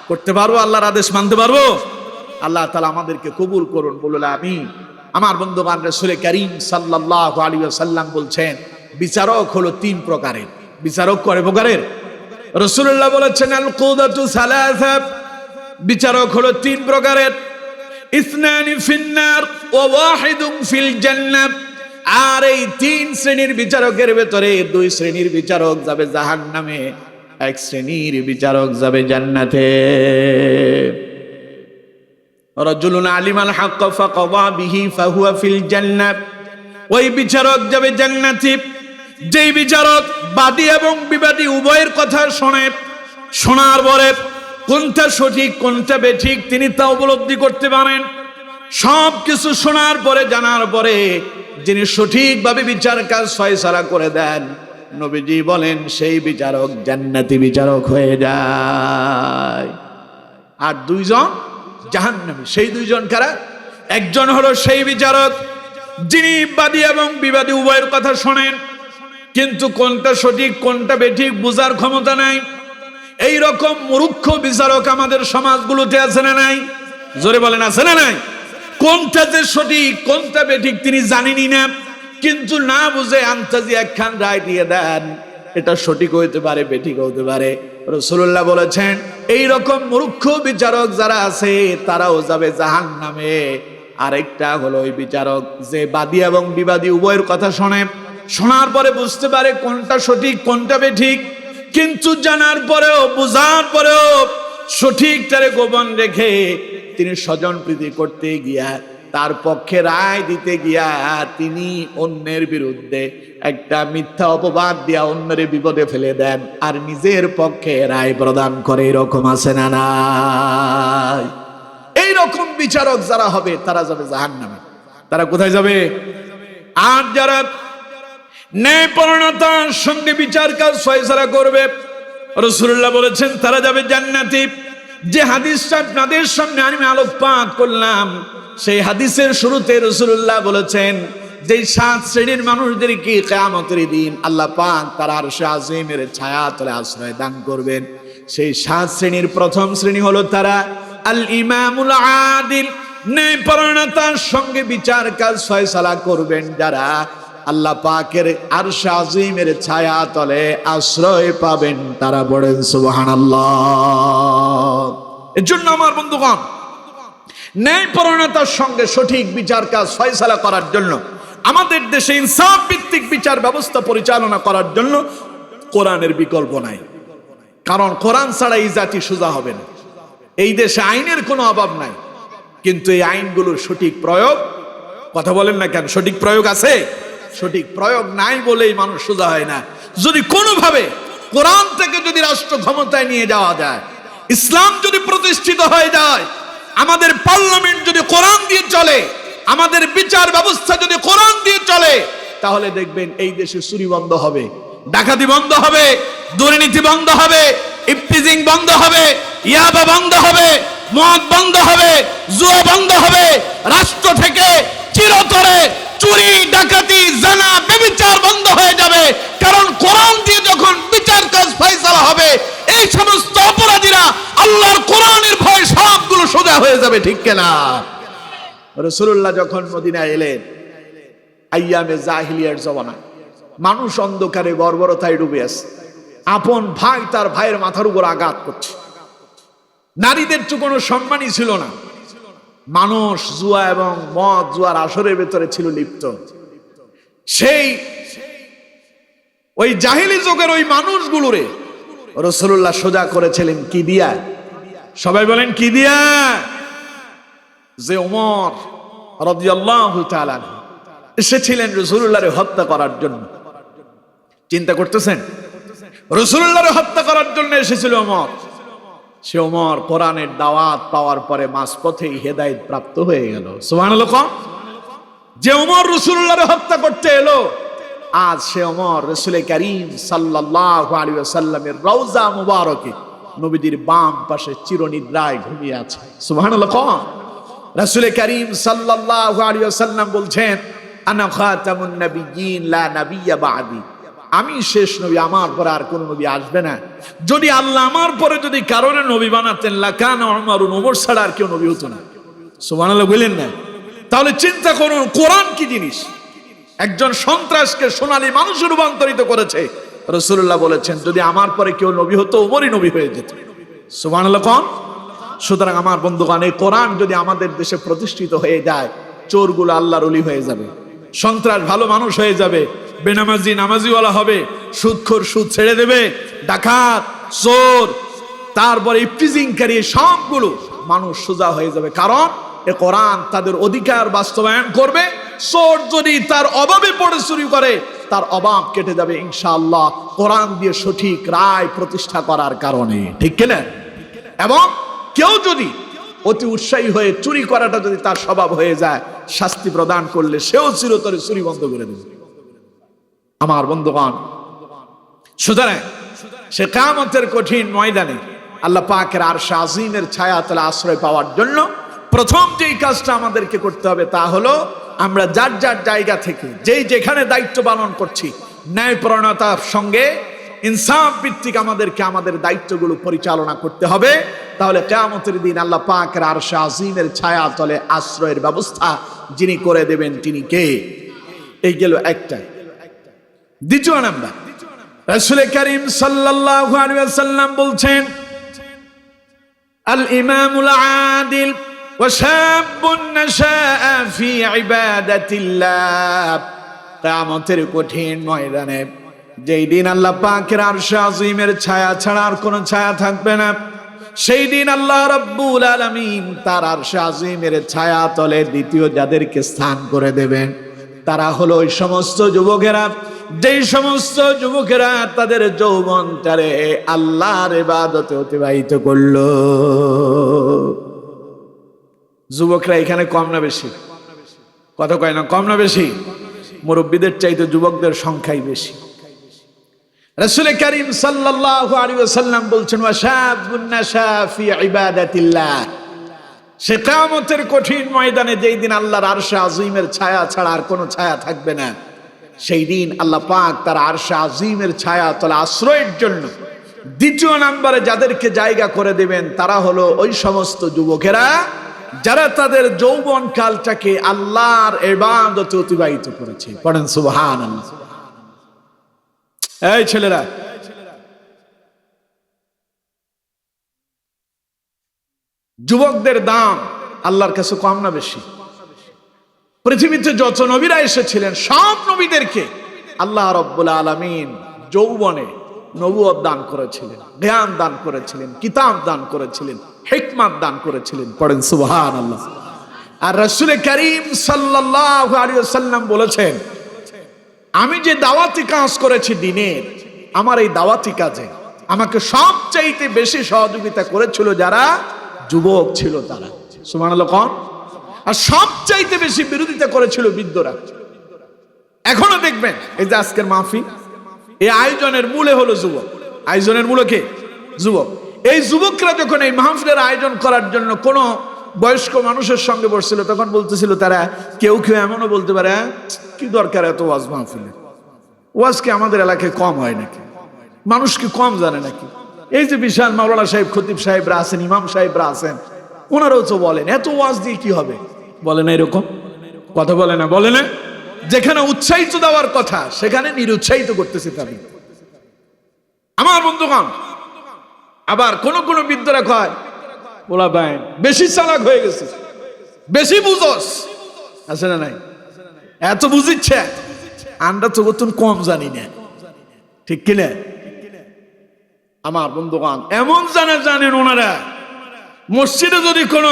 করতে পারবো? আল্লাহর আদেশ মানতে পারবো? আল্লাহ তাআলা আমাদেরকে কবুল করুন, বলুন আমিন। আমার বন্ধুগণ, রাসূল কারীম সাল্লাল্লাহু আলাইহি ওয়াসাল্লাম বলছেন, বিচারক হলো 3 প্রকারের। বিচারক কয় প্রকারের? রাসূলুল্লাহ বলেছেন, আল কুদাতু সালাসা, বিচারক হলো 3 প্রকারের। ইসনানি ফিন্নার ওয়া ওয়াহিদুন ফিল জান্নাহ। আর এই 3 শ্রেণীর বিচারকের ভেতরে 2 শ্রেণীর বিচারক যাবে জাহান্নামে, 1 শ্রেণীর বিচারক যাবে জান্নাতে। রাজুলুন আলিমাল হক ফাকাদা বিহি ফাহুয়া ফিল জান্নাহ। ওই বিচারক যাবে জান্নাতে যেই বিচারক বাদী এবং বিবাদী উভয়ের কথা শোনে, শোনার পরে কোনটা সঠিক কোনটা বেঠিক তিনি তা উপলব্ধি করতে পারেন। সব কিছু শোনার পরে, জানার পরে যিনি সঠিকভাবে বিচার কাজ ফয়সালা করে দেন, নবীজি বলেন সেই বিচারক জান্নাতি বিচারক হয়ে যায়। আর 2 জন জাহান্নামী। সেই 2 জন কারা? একজন হলো সেই বিচারক যিনি বাদী এবং বিবাদী উভয়ের কথা শোনেন, কিন্তু কোনটা সঠিক কোনটা বেঠিক বোঝার ক্ষমতা নাই। এই রকম মূর্খ বিচারক আমাদের সমাজগুলোতে আছে না নাই? জোরে বলেন, আছে না নাই? কোনটা যে সঠিক কোনটা বেঠিক তিনি জানেনই না, কিন্তু না বুঝে আন্তাজি একখান রায় দিয়ে দেন, এটা সঠিক হইতে পারে, বেঠিক হতে পারে। রাসূলুল্লাহ বলেছেন, এই রকম মূর্খ বিচারক যারা আছে তারাও যাবে জাহান্নামে। আরেকটা হলো ওই বিচারক যে বাদী এবং বিবাদী উভয়ের কথা শোনে, শোনার পরে বুঝতে পারে কোনটা সঠিক কোনটা বেঠিক, কিন্তু জানার পরেও বোঝার পরেও সঠিকটারে গোপন রেখে তিনি স্বজন প্রীতি করতে গিয়া, তার পক্ষে রায় দিতে গিয়া তিনি অন্যের বিরুদ্ধে একটা মিথ্যা অপবাদ দিয়া অন্যের বিপদে ফেলে দেন আর নিজের পক্ষে রায় প্রদান করে। এরকম আছে না নাই? এইরকম বিচারক যারা হবে তারা যাবে জাহান্নামে। তারা কোথায় যাবে? আর যারা ন্যায়পরায়ণতার সঙ্গে বিচার কাজ ফয়সালা করবে, রাসূলুল্লাহ বলেছেন তারা যাবে জান্নাতে। যে হাদিসটা আপনাদের সামনে আমি আলোকপাত করলাম, সেই হাদিসের শুরুতে রাসূলুল্লাহ বলেছেন যে 7 শ্রেণীর মানুষদেরকে কিয়ামতের দিন আল্লাহ পাক তার আরশে আজিমের ছায়াতলে আশ্রয় দান করবেন। সেই 7 শ্রেণীর প্রথম শ্রেণী হলো তারা আল ইমামুল আদিল, ন্যায়পরায়ণতার সঙ্গে বিচার কাজ ফয়সালা করবেন যারা। আল্লাহ পাকের আরশ আজিমের ছায়া তলে আশ্রয় পাবেন। তারা বলেন সুবহানাল্লাহ। এজন্য আমার বন্ধুগণ, ন্যায়পরায়ণতার সঙ্গে সঠিক বিচার কাজ ফয়সালা করার জন্য, আমাদের দেশে ইনসাফ ভিত্তিক বিচার ব্যবস্থা পরিচালনা করার জন্য কোরআনের বিকল্প নাই। কারণ কোরআন ছাড়া এই জাতি সোজা হবে না। এই দেশে আইনের কোনো অভাব নাই, কিন্তু এই আইনগুলোর সঠিক প্রয়োগ, কথা বলেন না কেন, সঠিক প্রয়োগ আছে? সঠিক প্রয়োগ নাই বলেই মানুষ সোজা হয় না। যদি কোনোভাবে কোরআন থেকে যদি রাষ্ট্র ক্ষমতায় নিয়ে যাওয়া যায়, ইসলাম যদি প্রতিষ্ঠিত হয়ে যায়, আমাদের পার্লামেন্ট যদি কোরআন দিয়ে চলে, আমাদের বিচার ব্যবস্থা যদি কোরআন দিয়ে চলে, তাহলে দেখবেন এই দেশে চুরি বন্ধ হবে, ডাকাতি বন্ধ হবে, দুর্নীতি বন্ধ হবে, ইফতিজিং বন্ধ হবে, ইয়াবা বন্ধ হবে, মদ বন্ধ হবে, জুয়া বন্ধ হবে। রাষ্ট্র থেকে চিরতরে চুরি, ডাকাতি, জানা, ব্যভিচার বন্ধ হয়ে যাবে। কারণ কোরআন দিয়ে যখন বিচার কাজ ফয়সালা হবে, এই সমস্ত অপরাধীরা আল্লাহর কোরআনের ভয়ে সবগুলো সোজা হয়ে যাবে। ঠিক কিনা? রাসূলুল্লাহ যখন মদিনায় এলেন, আইয়ামে জাহিলিয়ার জমানা, মানুষ অন্ধকারে বর্বরতায় ডুবে আছে। আপন ভাই তার ভাইয়ের মাথার উপর আঘাত করছে। নারীদের তো কোনো সম্মানই ছিল না। মানুষ জুয়া এবং মদ, জুয়ার আসরের ভেতরে ছিল লিপ্ত। সেই ওই জাহিলি যুগের ওই মানুষগুলোরে রাসূলুল্লাহ সোজা করেছিলেন কি দিয়া? সবাই বলেন কি দিয়া? যে ওমর রাদিয়াল্লাহু তাআলা এসেছিলেন রাসূলুল্লাহরে হত্যা করার জন্য। চিন্তা করতেছেন? রাসূলুল্লাহরে হত্যা করার জন্য এসেছিল ওমর। সে ওমর কোরআনের দাওয়াত পাওয়ার পরে মাঝপথেই হেদায়েত প্রাপ্ত হয়ে গেল। সুবহানাল্লাহ। যে ওমর রাসূলুল্লাহরে হত্যা করতে এলো, আজ সে ওমর রাসূল করিম সাল্লাল্লাহু আলাইহি ওয়াসাল্লামের রওজা মুবারকে নবীজির বাম পাশে চিরনিদ্রায় ঘুমিয়ে আছে। সুবহানাল্লাহ। রাসূল করিম সাল্লাল্লাহু আলাইহি ওয়াসাল্লাম বলছেন, আনা খাতামুন নাবিয়্যিন লা নাবিয়্যা বা'দি। আমি শেষ নবী, আমার পরে আর কোন নবী আসবে না। যদি আল্লাহ আমার পরে যদি কারণে নবী বানাতেন, লাকানা উমরুন, ওমর ছাড়া আর কেউ নবী হতো না। সুবহানাল্লাহ বলেন না? তাহলে চিন্তা করুন কোরআন কি জিনিস। একজন সন্ত্রাসকে সোনালী মানুষে রূপান্তরিত করেছে। রাসূলুল্লাহ বলেছেন, যদি আমার পরে কেউ নবী হতো, ওমরই নবী হয়ে যেত। সুবহানাল্লাহ। সুতরাং আমার বন্ধুগণ, এই কোরআন যদি আমাদের দেশে প্রতিষ্ঠিত হয়ে যায়, চোরগুলো আল্লাহর ওলি হয়ে যাবে, সন্ত্রাস ভালো মানুষ হয়ে যাবে, বেনামাজি নামাজিওয়ালা হবে, সুদখোর সুদ ছেড়ে দেবে, ডাকাত, চোর, তারপরে ইফতিজিংকারী, সবগুলো মানুষ সোজা হয়ে যাবে। কারণ এ কোরআন তাদের অধিকার বাস্তবায়ন করবে। চোর যদি তার অভাবে পড়ে চুরি করে, তার অভাব কেটে যাবে ইনশাআল্লাহ কোরআন দিয়ে সঠিক রায় প্রতিষ্ঠা করার কারণে। ঠিক কিনা? এবং কেউ যদি অতি উৎসাহী হয়ে চুরি করাটা যদি তার স্বভাব হয়ে যায়, শাস্তি প্রদান করলে সেও চিরতরে চুরি বন্ধ করে দেবে। আমার বন্ধুগণ, সুতরাং সে কিয়ামতের কঠিন ময়দানে আল্লাহ পাকের আরশ আজিমের ছায়াতলে আশ্রয় পাওয়ার জন্য প্রথম যেই কাজটা আমাদেরকে করতে হবে, তা হলো আমরা যার যার জায়গা থেকে যেই যেখানে দায়িত্ব পালন করছি, ন্যায়পরায়ণতার সঙ্গে ইনসাফ ভিত্তিক আমাদেরকে আমাদের দায়িত্বগুলো পরিচালনা করতে হবে। তাহলে কিয়ামতের দিন আল্লাহ পাকের আরশ আজিমের ছায়াতলে আশ্রয়ের ব্যবস্থা যিনি করে দেবেন, তিনি কে? এই গেল একটা। দ্বিতীয় নাম্বার, রাসূল করিম সাল্লাল্লাহু আলাইহি ওয়াসাল্লাম বলছেন, আল ইমামুল আদিল ওয়া শাবুন নাশাআ ফি ইবাদাতিল্লাহ। কিয়ামতের কঠিন ময়দানে যেই দিন আল্লাহ পাকের আরশ আজিমের ছায়া ছাড়া আর কোনো ছায়া থাকবে না, সেই দিন আল্লাহ রাব্বুল আলামিন তার আরশ আজিমের ছায়া তলে দ্বিতীয় যাদেরকে স্থান করে দেবেন, তারা হলো ওই সমস্ত যুবকেরা, যেই সমস্ত যুবকেরা তাদের যৌবনটারে আল্লাহর ইবাদতে অতিবাহিত করলো। যুবকরা এখানে কম না বেশি? কথা কয় না? কম না বেশি? মুরব্বীদের চাইতে যুবকদের সংখ্যাই বেশি। রাসূল করিম সাল্লাল্লাহু আলাইহি ওয়াসাল্লাম বলছেন, ওয়া শাবুন নাশা ফি ইবাদাতিল্লাহ। সে কিয়ামতের কঠিন ময়দানে যেই দিন আল্লাহর আরশ আজিমের ছায়া ছাড়া আর কোনো ছায়া থাকবে না, সেই দিন আল্লাহ পাক তার আরশ আজিমের ছায়া তলে আশ্রয়ের জন্য দ্বিতীয় নম্বরে যাদেরকে জায়গা করে দেবেন, তারা হলো ওই সমস্ত যুবকেরা যারা তাদের যৌবন কালটাকে আল্লাহর ইবাদতে অতিবাহিত করেছে। পড়েন সুবহানাল্লাহ। এই ছেলেরা, যুবকদের দাম আল্লাহর কাছে কম না বেশি? পৃথিবীতে যত নবীরা এসেছিলেন সব নবীদেরকে আল্লাহ রাব্বুল আলামিন যৌবনে নবুয়ত দান করেছিলেন, জ্ঞান দান করেছিলেন, কিতাব দান করেছিলেন, হিকমত দান করেছিলেন। পড়েন সুবহানাল্লাহ। আর রাসূল করিম সাল্লাল্লাহু আলাইহি ওয়াসাল্লাম বলেছেন, আমি যে দাওয়াতি কাজ করেছি দিনের, আমার এই দাওয়াতি কাজে আমাকে সবচাইতে বেশি সহযোগিতা করেছিল যারা যুবক ছিল তারা। সুবহানাল্লাহ কোন? আর সবচাইতে বেশি বিরোধিতা করেছিল বৃদ্ধরা। এখনো দেখবেন এই যে আজকের মাহফিল, এই আয়োজনের মূলে হলো যুবক। আয়োজনের মূলে কে? যুবক। এই যুবকরা যখন এই মাহফিলের আয়োজন করার জন্য কোন বয়স্ক মানুষের সঙ্গে বসছিল, তখন বলতেছিল তারা, কেউ কেউ এমনও বলতে পারে, কি দরকার এত ওয়াজ মাহফিলের? ওয়াজ কি আমাদের এলাকায় কম হয় নাকি? মানুষ কি কম জানে নাকি? এই যে বিশাল মাওলানা সাহেব, খতিব সাহেবরা আছেন, ইমাম সাহেবরা আছেন, ওনারাও তো বলেন এত ওয়াজ দিয়ে কি হবে? বলে না এরকম কথা? বলে না? বলে না? যেখানে উৎসাহিত দেওয়ার কথা সেখানে নিরুৎসাহিত করতেছে তাদের। আমার বন্ধুগণ, আবার কোন কোন বৃদ্ধরা কয়, ওলা ভাই বেশি চালাক হয়ে গেছে, বেশি বুঝস আছে না নাই? এত বুঝিচ্ছে, আমরা তো কম জানি না, ঠিক কিনা? আমার বন্ধুগণ, এমন জানেন ওনারা, মসজিদে যদি কোন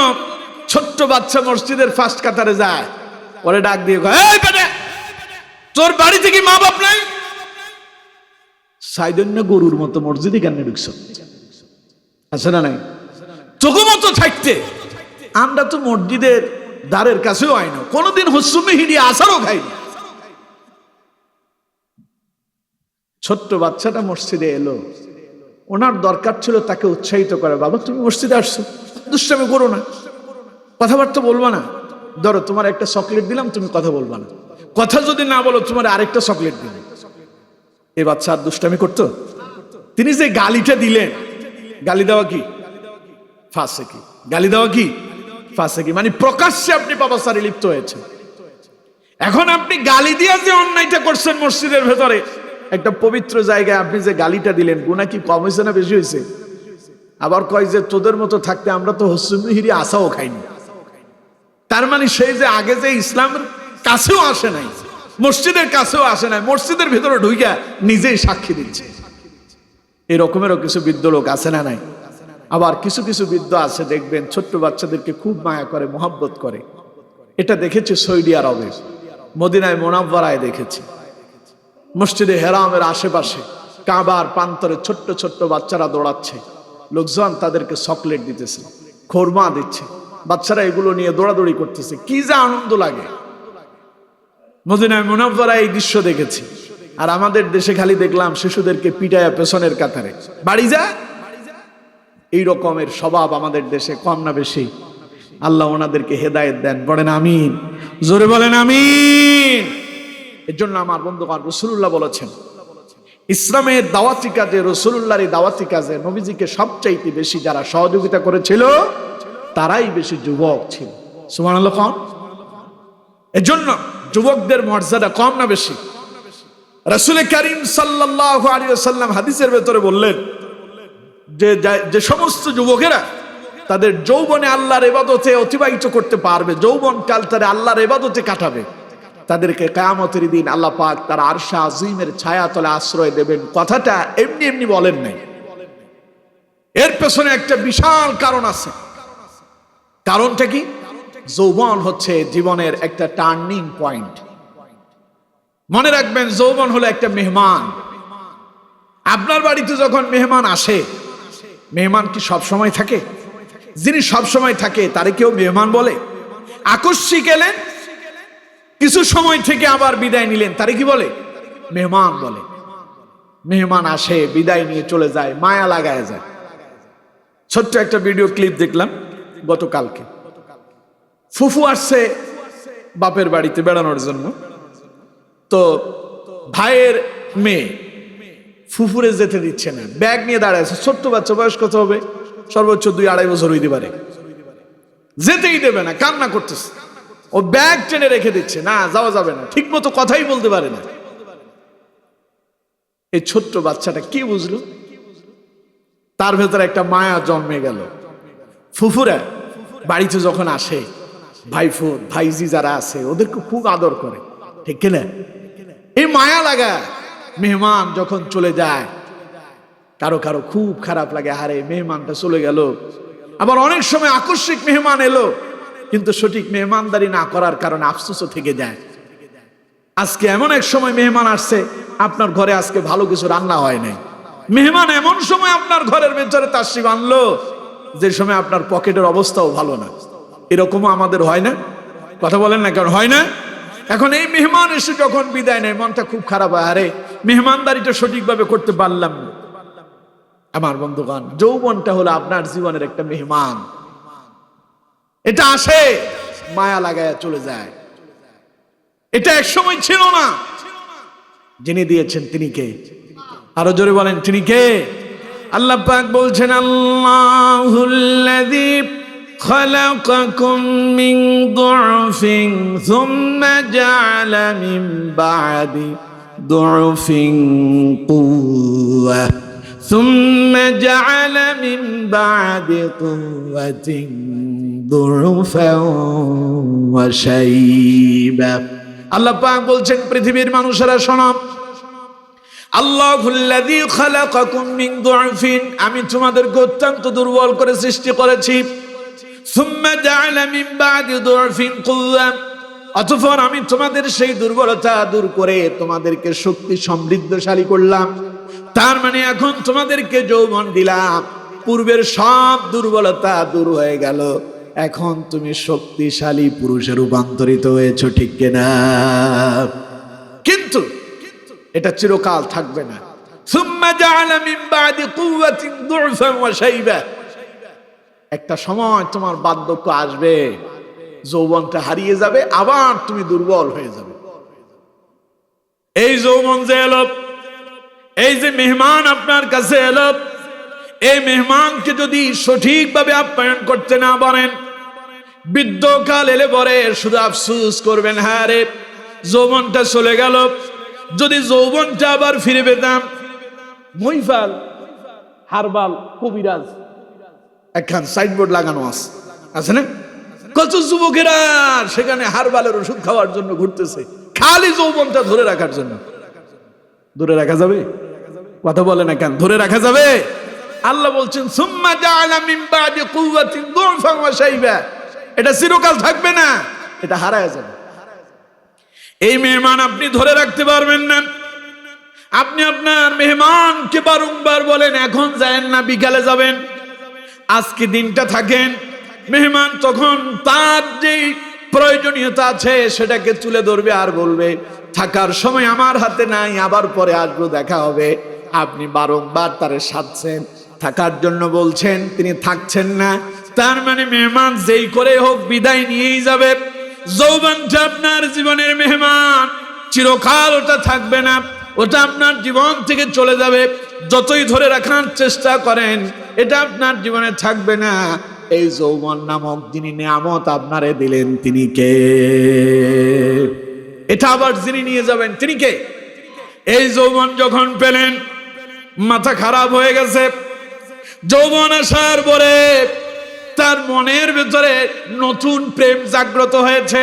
ছোট্ট বাচ্চা মসজিদের ফার্স্ট কাতারে যায়, ওরে ডাক দিয়ে কয়, এই বেটা, তোর বাড়িতে কি মা বাপ নাই? সাইদন্য গরুর মতো মসজিদে কেন ঢুকছ? আছে না নাই? চোখো মতো থাকতে আমরা তো মসজিদের দ্বারের কাছেও আই না, কোনোদিন হুসুমে হিড়িয়ে আসারও খাইনি। ছোট্ট বাচ্চাটা মসজিদে এলো, ওনার দরকার ছিল তাকে উৎসাহিত করে, বাবা তুমি মসজিদে আসছো, দুষ্টামি করো না, কথাবার্তা বলবা না, ধরো তোমার একটা চকলেট দিলাম, তুমি কথা বলবা না, কথা যদি না বলো তোমার আরেকটা চকলেট দিলাম। এই বাচ্চা আর দুষ্টামি করতো? তিনি যে গালিটা দিলেন, গালি দেওয়া কি ফাসেকি? গালি দেওয়া কি ফাসেকি? মানে প্রকাশ্যে আপনি পাপাচারে লিপ্ত হয়েছেন। এখন আপনি গালি দিয়ে যে অন্যায়টা করছেন মসজিদের ভেতরে, একটা পবিত্র জায়গায় আপনি যে গালিটা দিলেন, গুনাহ কি কম হয়েছে না বেশি হয়েছে? আবার কয় যে তোদের মতো থাকতে আমরা তো হসুমিহিরি আশাও খাইনি। তার মানে সেই যে আগে যে ইসলামের কাছেও আসে নাই, মসজিদের কাছেও আসে নাই, মসজিদের ভিতরে ঢুইকা নিজেই সাক্ষী দিচ্ছে। এই রকমেরও কিছু বৃদ্ধ লোক আছে না নাই? আবার কিছু কিছু বৃদ্ধ আছে দেখবেন ছোট্ট বাচ্চাদেরকে খুব মায়া করে, মহব্বত করে। এটা দেখেছি সৌদি আরবে, মদিনায় মুনাওয়ারায় দেখেছি। মসজিদে হেরামের আশেপাশে কাবার প্রান্তরে ছোট্ট ছোট্ট বাচ্চারা দৌড়াচ্ছে, লোকজন তাদেরকে চকলেট দিতেছে, খোরমা দিচ্ছে, বাচ্চারা এগুলো নিয়ে দৌড়াদৌড়ি করতেছে, কি যে আনন্দ লাগে। মদিনায় মুনাওয়ারায় এই দৃশ্য দেখেছি। আর আমাদের দেশে খালি দেখলাম শিশুদেরকে পিটায়া পেছনের কাতারে, বাড়ি যা। এই রকমের স্বভাব আমাদের দেশে কম না বেশি? আল্লাহ ওনাদেরকে হেদায়েত দেন। বলেন আমিন, জোরে বলেন আমিন। এর জন্য আমার বন্ধুগণ, রাসূলুল্লাহ বলেছেন, ইসলামের দাওয়াতি কাজে, রাসূলুল্লাহর এই দাওয়াতি কাজে নবীজিকে সবচাইতে বেশি যারা সহযোগিতা করেছিল তারাই বেশি যুবক ছিল। সুবহানাল্লাহ। কোন? এর জন্য যুবকদের মর্যাদা কম না বেশি? রাসূল করিম সাল্লাল্লাহু আলাইহি ওয়াসাল্লাম হাদিসের ভেতরে বললেন যে সমস্ত যুবকেরা তাদের যৌবনে আল্লাহর ইবাদতে অতিবাহিত করতে পারবে, যৌবন কাল তারা আল্লাহর ইবাদতে কাটাবে, তাদেরকে কিয়ামতের দিন আল্লাহ পাক তার আরশে আজিমের ছায়াতলে আশ্রয় দেবেন। কথাটা এমনি এমনি বলেন নাই, এর পেছনে একটা বিশাল কারণ আছে। কারণটা কি? যৌবন হচ্ছে জীবনের একটা টার্নিং পয়েন্ট। মনে রাখবেন, যৌবন হলো একটা মেহমান। আপনার বাড়িতে যখন মেহমান আসে, মেহমান কি সব সময় থাকে? যিনি সব সময় থাকে তারে কেউ মেহমান বলে? আকস্মিক এলেন, কিছু সময় থেকে আবার বিদায় নিলেন, তারে কি বলে? মেহমান বলে। মেহমান আসে, বিদায় নিয়ে চলে যায়, মায়া লাগায় যায়। ছোট্ট একটা ভিডিও ক্লিপ দেখলাম গতকালকে। ফুফু আসছে বাপের বাড়িতে বেড়ানোর জন্য, তো ভাইয়ের মেয়ে ফুফুরে যেতে দিচ্ছে না, ব্যাগ নিয়ে দাঁড়ায় আছে। ছোট্ট বাচ্চা, বয়স কত হবে? সর্বোচ্চ 2-2.5 বছর হইতে পারে। যেতেই দেবে না, কান্না করতেছে। ও ব্যাগ টেনে রেখে দিচ্ছে, না যাওয়া যাবে না, ঠিক মতো কথাই বলতে পারে না। এই ছোট্ট বাচ্চাটা কি বুঝলো? তার ভেতরে একটা মায়া জন্মে গেল। ফুফুরা বাড়িতে যখন আসে, ভাইফো ভাইজি যারা আছে ওদেরকে খুব আদর করে, ঠিক কিনা? এই মায়া লাগা মেহমান যখন চলে যায়, কারো কারো খুব খারাপ লাগে, হারে মেহমানটা চলে গেল। আবার অনেক সময় আকস্মিক মেহমান এলো, কিন্তু সঠিক মেহমানদারি না করার কারণে আফসোসও থেকে যায়। আজকে এমন এক সময় মেহমান আসছে, আপনার ঘরে আজকে ভালো কিছু রান্না হয় নাই। মেহমান এমন সময় আপনার ঘরের ভেতরে তাশরিফ আনলো যে সময় আপনার পকেটের অবস্থাও ভালো না। এরকমও আমাদের হয় না? কথা বলেন না, কারণ হয় না? এখন এই মেহমান এসে যখন বিদায় নেয়, মনটা খুব খারাপ হয়, আরে মেহমানদারিটা সঠিকভাবে করতে পারলাম না। আমার বন্ধুগণ, যৌবনটা হলো আপনার জীবনের একটা মেহমান। এটা আসে, মায়া লাগায় চলে যায়। এটা এক সময় ছিল না। যিনি দিয়েছেন তিনি কে? আরো জোরে বলেন, তিনি কে? আল্লাহ পাক বলছেন, আল্লাহুল্লাযী খালাকাকুম মিন দু'ফিন সুম্মা জাআলা মিন বা'দি দু'ফিন কুওয়া সুম্মা জাআলা মিন বা'দি কুওয়াতিন দু'ফান ওয়া শাইবা। আল্লাহ পাক বলছেন, পৃথিবীর মানুষেরা শোনো, আল্লাহুল্লাযী খালাকাকুম মিন দু'ফিন, আমি তোমাদেরকে অত্যন্ত দুর্বল করে সৃষ্টি করেছি। সুম্মা জাআলা মিন বা'দি দু'ফিন কুওয়া, অতঃপর আমি তোমাদের সেই দুর্বলতা দূর করে তোমাদেরকে শক্তি সমৃদ্ধশালী করলাম। তার মানে এখন তোমাদেরকে যৌবন দিলাম, পূর্বের সব দুর্বলতা দূর হয়ে গেল, এখন তুমি শক্তিশালী পুরুষে রূপান্তরিত হয়েছো, ঠিক কিনা? কিন্তু এটা চিরকাল থাকবে না। সুম্মা জাআলা মিন বা'দি কুওয়াতিন দু'ফান ওয়া শাইবা, একটা সময় তোমার বার্ধক্য আসবে, যৌবনটা হারিয়ে যাবে, আবার তুমি দুর্বল হয়ে যাবে। এই যৌবন যে এলো, এই যে মেহমান আপনার কাছে এলো, এই মেহমানকে যদি সঠিকভাবে আপ্যায়ন করতে না পারেন, বৃদ্ধকাল এলে পরে শুধু আফসোস করবেন, হ্যাঁ রে যৌবনটা চলে গেল। যদি যৌবনটা আবার ফিরে পেতাম। মহিফাল হারবাল কবিরাজ একখান সাইনবোর্ড লাগানো আছে না? কত যুবকেরা সেখানে হারবালের ওষুধ খাওয়ার জন্য ঘুরতেছে, খালি যৌবনটা ধরে রাখার জন্য। ধরে রাখা যাবে? কথা বলে না কেন? ধরে রাখা যাবে? আল্লাহ বলছেন, সুম্মা জাআলা মিন বা'দি কুওয়াতিন দু'ফান ওয়া শাইবা, এটা চিরকাল থাকবে না, এটা হারায় যাবে। এই মেহমান আপনি ধরে রাখতে পারবেন না। আপনি আপনার মেহমানকে বারংবার বলেন, এখন যায়েন না, বিকালে যাবেন, আজকে দিনটা থাকেন। মেহমান তখন তার যে প্রয়োজনীয়তা আছে সেটাকে তুলে ধরবে আর বলবে, থাকার সময় আমার হাতে নাই, আবার পরে আসবো, দেখা হবে। আপনি বারংবার তারে সাধছেন, থাকার জন্য বলছেন, তিনি থাকছেন না। তার মানে মেহমান যেই করে হোক বিদায় নিয়েই যাবে। যৌবনটা আপনার জীবনের মেহমান, চিরকাল ওটা থাকবে না, ওটা আপনার জীবন থেকে চলে যাবে। যতই ধরে রাখার চেষ্টা করেন, এটা আপনার জীবনে থাকবে না। এই যৌবন নামক যিনি নিয়ামত আপনারে দিলেন, তিনি কে? এটা আবার যিনি নিয়ে যাবেন, তিনি কে? এই যৌবন যখন পেলেন, মাথা খারাপ হয়ে গেছে। যৌবন আসার পরে তার মনের ভেতরে নতুন প্রেম জাগ্রত হয়েছে।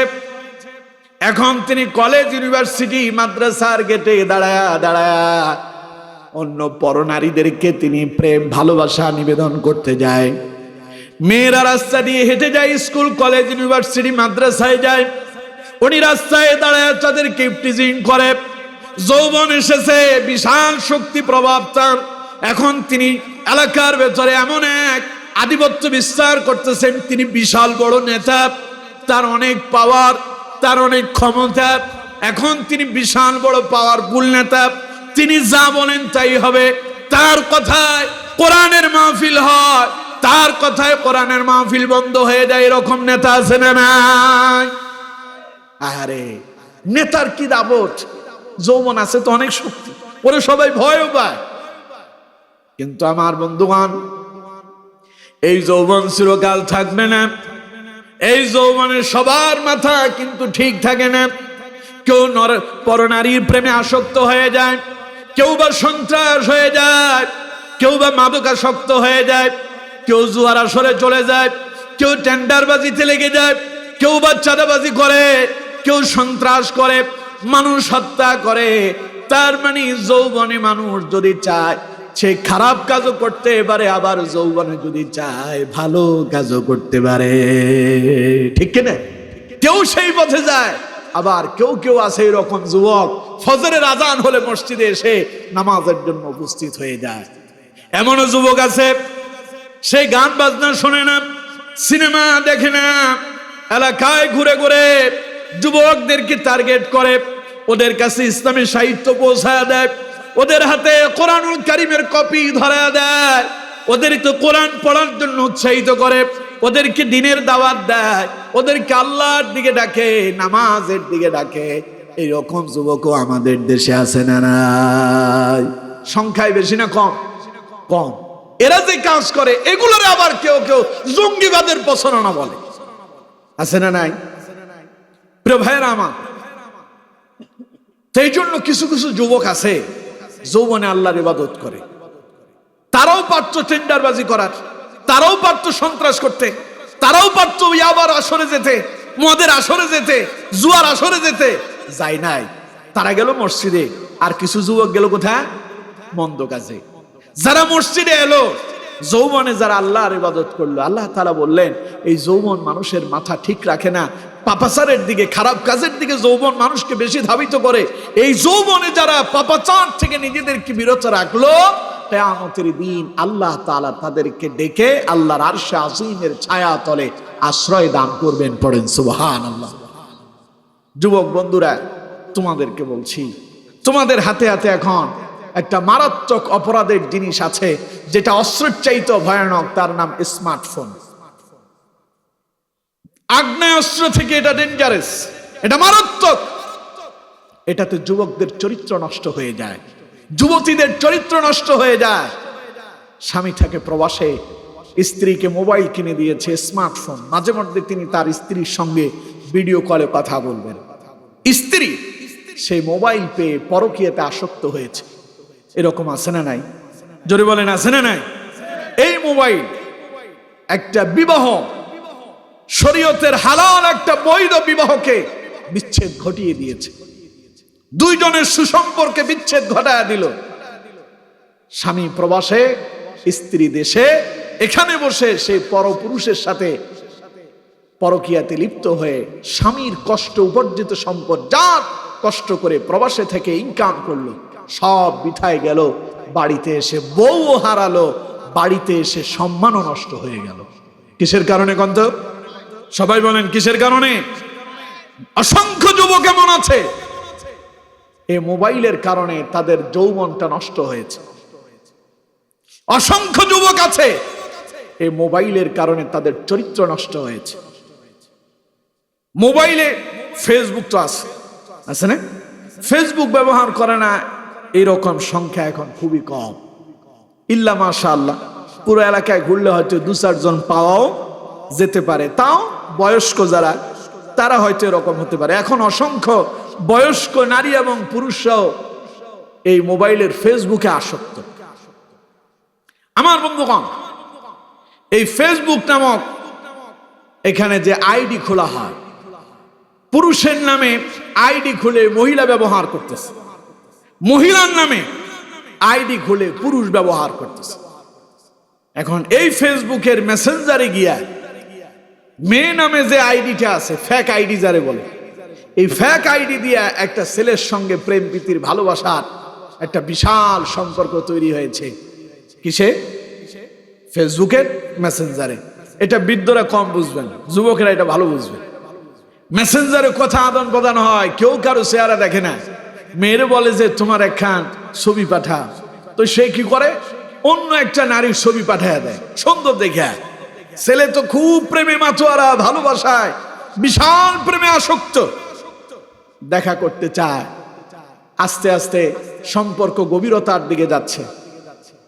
এখন তিনি কলেজ, ইউনিভার্সিটি, মাদ্রাসার গেটে দাঁড়ায়া দাঁড়ায়া অন্য পরনারীদেরকে তিনি প্রেম ভালোবাসা নিবেদন করতে যায়। মেয়েরা রাস্তা দিয়ে হেঁটে যায়, স্কুল, কলেজ, ইউনিভার্সিটি, মাদ্রাসায় যায়। উনি রাস্তায় দাঁড়ায় তাদেরকে টিজিং করে। যৌবন এসেছে, বিশাল শক্তি প্রভাব তার। এখন তিনি এলাকার ভেতরে এমন এক আধিপত্য বিস্তার করতেছেন, তিনি বিশাল বড় নেতা, তার অনেক পাওয়ার, তার অনেক ক্ষমতা। এখন তিনি বিশাল বড় পাওয়ারফুল নেতা, তিনি যা বলেন তাই হবে। তার কথায় কোরআনের মাহফিল হয়, তার কথায় কোরআনের মাহফিল বন্ধ হয়ে যায়। এরকম নেতা আছে না নাই? আরে নেতার কি দাপট! যৌবন আছে তো অনেক শক্তি, ওরে সবাই ভয়ও পায়। কিন্তু আমার বন্ধুগণ, এই যৌবন চিরকাল থাকবে না। এই যৌবনে সবার মাথা কিন্তু ঠিক থাকে না। কেউ পরনারীর প্রেমে আসক্ত হয়ে যায়, কেউ বা সন্ত্রাস হয়ে যায়, কেউ বা মাদকাসক্ত হয়ে যায়, কেউ জুয়ার আসরে চলে যায়, কেউ টেন্ডারবাজিতে লেগে যায়, কেউ বা চাঁদাবাজি করে, কেউ সন্ত্রাস করে, মানুষ হত্যা করে। তার মানে যৌবনে মানুষ যদি চায় সে খারাপ কাজও করতে পারে, আবার যৌবনে যদি চায় ভালো কাজও করতে পারে, ঠিক কিনা? কেউ সেই পথে যায়, আবার কেউ কেউ আছে এরকম যুবক ফজরের আজান হলে মসজিদে এসে নামাজের জন্য উপস্থিত হয়ে যায়। এমনও যুবক আছে সে গান বাজনা শোনে না, সিনেমা দেখে না, এলাকায় ঘুরে ঘুরে যুবকদেরকে টার্গেট করে, ওদের কাছে ইসলামী সাহিত্য পৌঁছায় দেয়, ওদের হাতে কোরআনুল কারীমের কপি ধরায় দেয়, ওদেরকে কোরআন পড়ার জন্য উৎসাহিত করে, ওদেরকে দ্বীনের দাওয়াত দেয়, ওদেরকে আল্লাহর দিকে ডাকে, নামাজের দিকে ডাকে। এইরকম যুবকও আমাদের দেশে আছে না নাই? সংখ্যায় বেশি না কম? কম। এরা যে কাজ করে এগুলোর আবার কেউ কেউ জঙ্গিবাদের প্রচারণা বলে, আছে না নাই? প্রিয় ভাইয়েরা আমার, সেই জন্য কিছু কিছু যুবক আছে যৌবনে আল্লাহর ইবাদত করে, তারাও পারত টেন্ডারবাজি করার, তারাও পারত সন্ত্রাস করতে, তারাও পারত ইয়াবার আসরে যেতে, মদের আসরে যেতে, জুয়ার আসরে যেতে, যায় নাই। তারা গেল মসজিদে, আর কিছু যুবক গেল কোথায়? মন্দ কাজে। যারা মসজিদে এলো, যৌবনে যারা আল্লাহর ইবাদত করলো, আল্লাহ তাআলা বললেন এই যৌবন মানুষের মাথা ঠিক রাখে না, পাপাচারের দিকে, খারাপ কাজের দিকে যৌবন মানুষকে বেশি ধাবিত করে। এই যৌবনে যারা পাপাচার থেকে নিজেদেরকে বিরত রাখলো, কিয়ামতের দিন আল্লাহ তাআলা তাদেরকে ডেকে আল্লাহর আরশে আজিমের ছায়া তলে আশ্রয় দান করবেন। পড়েন সুবহানাল্লাহ। যুবক বন্ধুরা, তোমাদেরকে বলছি, তোমাদের হাতে হাতে এখন একটা মারাত্মক অপরাধের জিনিস আছে, যেটা অস্ত্রের চাইতে ভয়ানক, তার নাম স্মার্টফোন। আগ্নেয়াস্ত্র থেকে এটা ডেঞ্জারাস, এটা মারাত্মক। এটাতে যুবকদের চরিত্র নষ্ট হয়ে যায়, যুবতীদের চরিত্র নষ্ট হয়ে যায়। স্বামী থাকে প্রবাসে, স্ত্রীকে মোবাইল কিনে দিয়েছে, স্মার্টফোন। মাঝে মধ্যে তিনি তার স্ত্রীর সঙ্গে ভিডিও কলে কথা বলবেন। স্ত্রী সেই মোবাইল পেয়ে পরকীয়াতে আসক্ত হয়েছে। এরকম আছে না নাই? জোরে বলেন, আছে না নাই? এই মোবাইল একটা বিবাহ, শরীয়তের হালাল একটা বৈধ বিবাহকে বিচ্ছেদ ঘটিয়ে দিয়েছে। দুইজনের সুসম্পর্কে বিচ্ছেদ ঘটায় দিল। স্বামী প্রবাসে, স্ত্রী দেশে, এখানে বসে সেই পরপুরুষের সাথে পরকীয়াতে লিপ্ত হয়ে স্বামীর কষ্ট উপার্জিত সম্পদ যা কষ্ট করে প্রবাসে থেকে ইনকাম করলো, সব বিথায় গেল। বাড়িতে এসে বউ হারালো, বাড়িতে এসে সম্মানও নষ্ট হয়ে গেল। কিসের কারণে কন্ত? সবাই বলেন কিসের কারণে? অসংখ্য যুবক এমন আছে এই মোবাইলের কারণে তাদের যৌবনটা নষ্ট হয়েছে। অসংখ্য যুবক আছে এই মোবাইলের কারণে তাদের চরিত্র নষ্ট হয়েছে। মোবাইলে ফেসবুক তো আছে না? ফেসবুক ব্যবহার করে না এরকম সংখ্যা এখন খুবই কম। ইল্লা মাশাআল্লাহ, পুরো এলাকায় ঘুরলে হয়তো 2-4 জন পাওয়াও যেতে পারে, তাও বয়স্ক যারা, তারা হয়তো এরকম হতে পারে। এখন অসংখ্য বয়স্ক নারী এবং পুরুষরাও এই মোবাইলের ফেসবুকে আসক্ত। আমার বন্ধুগণ, এই ফেসবুক নামক এখানে যে আইডি খোলা হয়, পুরুষের নামে আইডি খুলে মহিলা ব্যবহার করতেছে, মহিলার নামে আইডি খুলে পুরুষ ব্যবহার করতেছে। এখন এই ফেসবুকের মেসেঞ্জারে গিয়া মেয়ে নামে যে আইডিটা আছে, ফেক আইডি যারে বলে, এই ফেক আইডি দিয়া একটা ছেলের সঙ্গে প্রেম প্রীতির ভালোবাসার একটা বিশাল সম্পর্ক তৈরি হয়েছে। কিসে? ফেসবুকের মেসেঞ্জারে। এটা বৃদ্ধরা কম বুঝবেন, যুবকেরা এটা ভালো বুঝবেন। মেসেঞ্জারে কথা আদান প্রদান হয়, কেউ কারো চেহারা দেখে না। মেয়েরে বলে যে তোমার একখান ছবি পাঠা, তো সে কি করে? অন্য একটা নারীর ছবি পাঠায় দেয় সুন্দর দেখে। ছেলে তো খুব প্রেমে মাতোয়ারা, ভালোবাসায় বিশাল প্রেমে আসক্ত, দেখা করতে চায়। আস্তে আস্তে সম্পর্ক গভীরতার দিকে যাচ্ছে।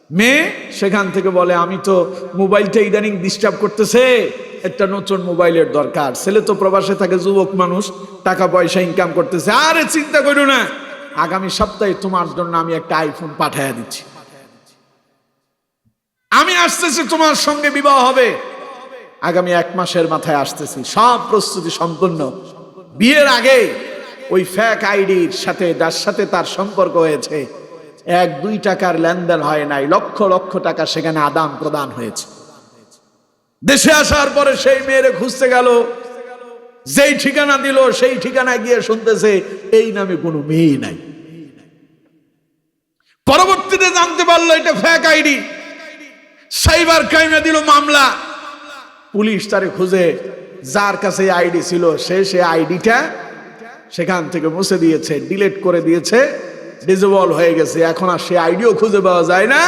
মেয়ে সেখান থেকে বলে আমি তো মোবাইলটা ইদানিং ডিস্টার্ব করতেছে, একটা নতুন মোবাইলের দরকার। ছেলে তো প্রবাসে থাকে, যুবক মানুষ, টাকা পয়সা ইনকাম করতেছে। আরে চিন্তা করো না, আগামী সপ্তাহে তোমার জন্য আমি একটা আইফোন পাঠাইয়া দিচ্ছি, আমি আসতেছি, তোমার সঙ্গে বিবাহ হবে আগামী 1 মাসের মাথায় আসতেছি, সব প্রস্তুতি সম্পন্ন। বিয়ের আগে ওই ফেক আইডির সাথে, যার সাথে তার সম্পর্ক হয়েছে, 1-2 টাকার লেনদেন হয় নাই, লক্ষ লক্ষ টাকা সেখানে আদান প্রদান হয়েছে। দেশে আসার পরে সেই মেয়েরে খুঁজতে গেল, যেই ঠিকানা দিল সেই ঠিকানায় গিয়ে শুনতেছে এই নামে কোনো মেয়ে নাই। পরবর্তীতে জানতে পারলো এটা ফেক আইডি, সাইবার ক্রাইমে দিল মামলা। পুলিশ তারে খুঁজে, যার কাছে আইডি ছিল সে আইডিটা সেখান থেকে মুছে দিয়েছে, ডিলিট করে দিয়েছে, ডিজেবল হয়ে গেছে। এখন আর সে আইডিও খুঁজে পাওয়া যায় না।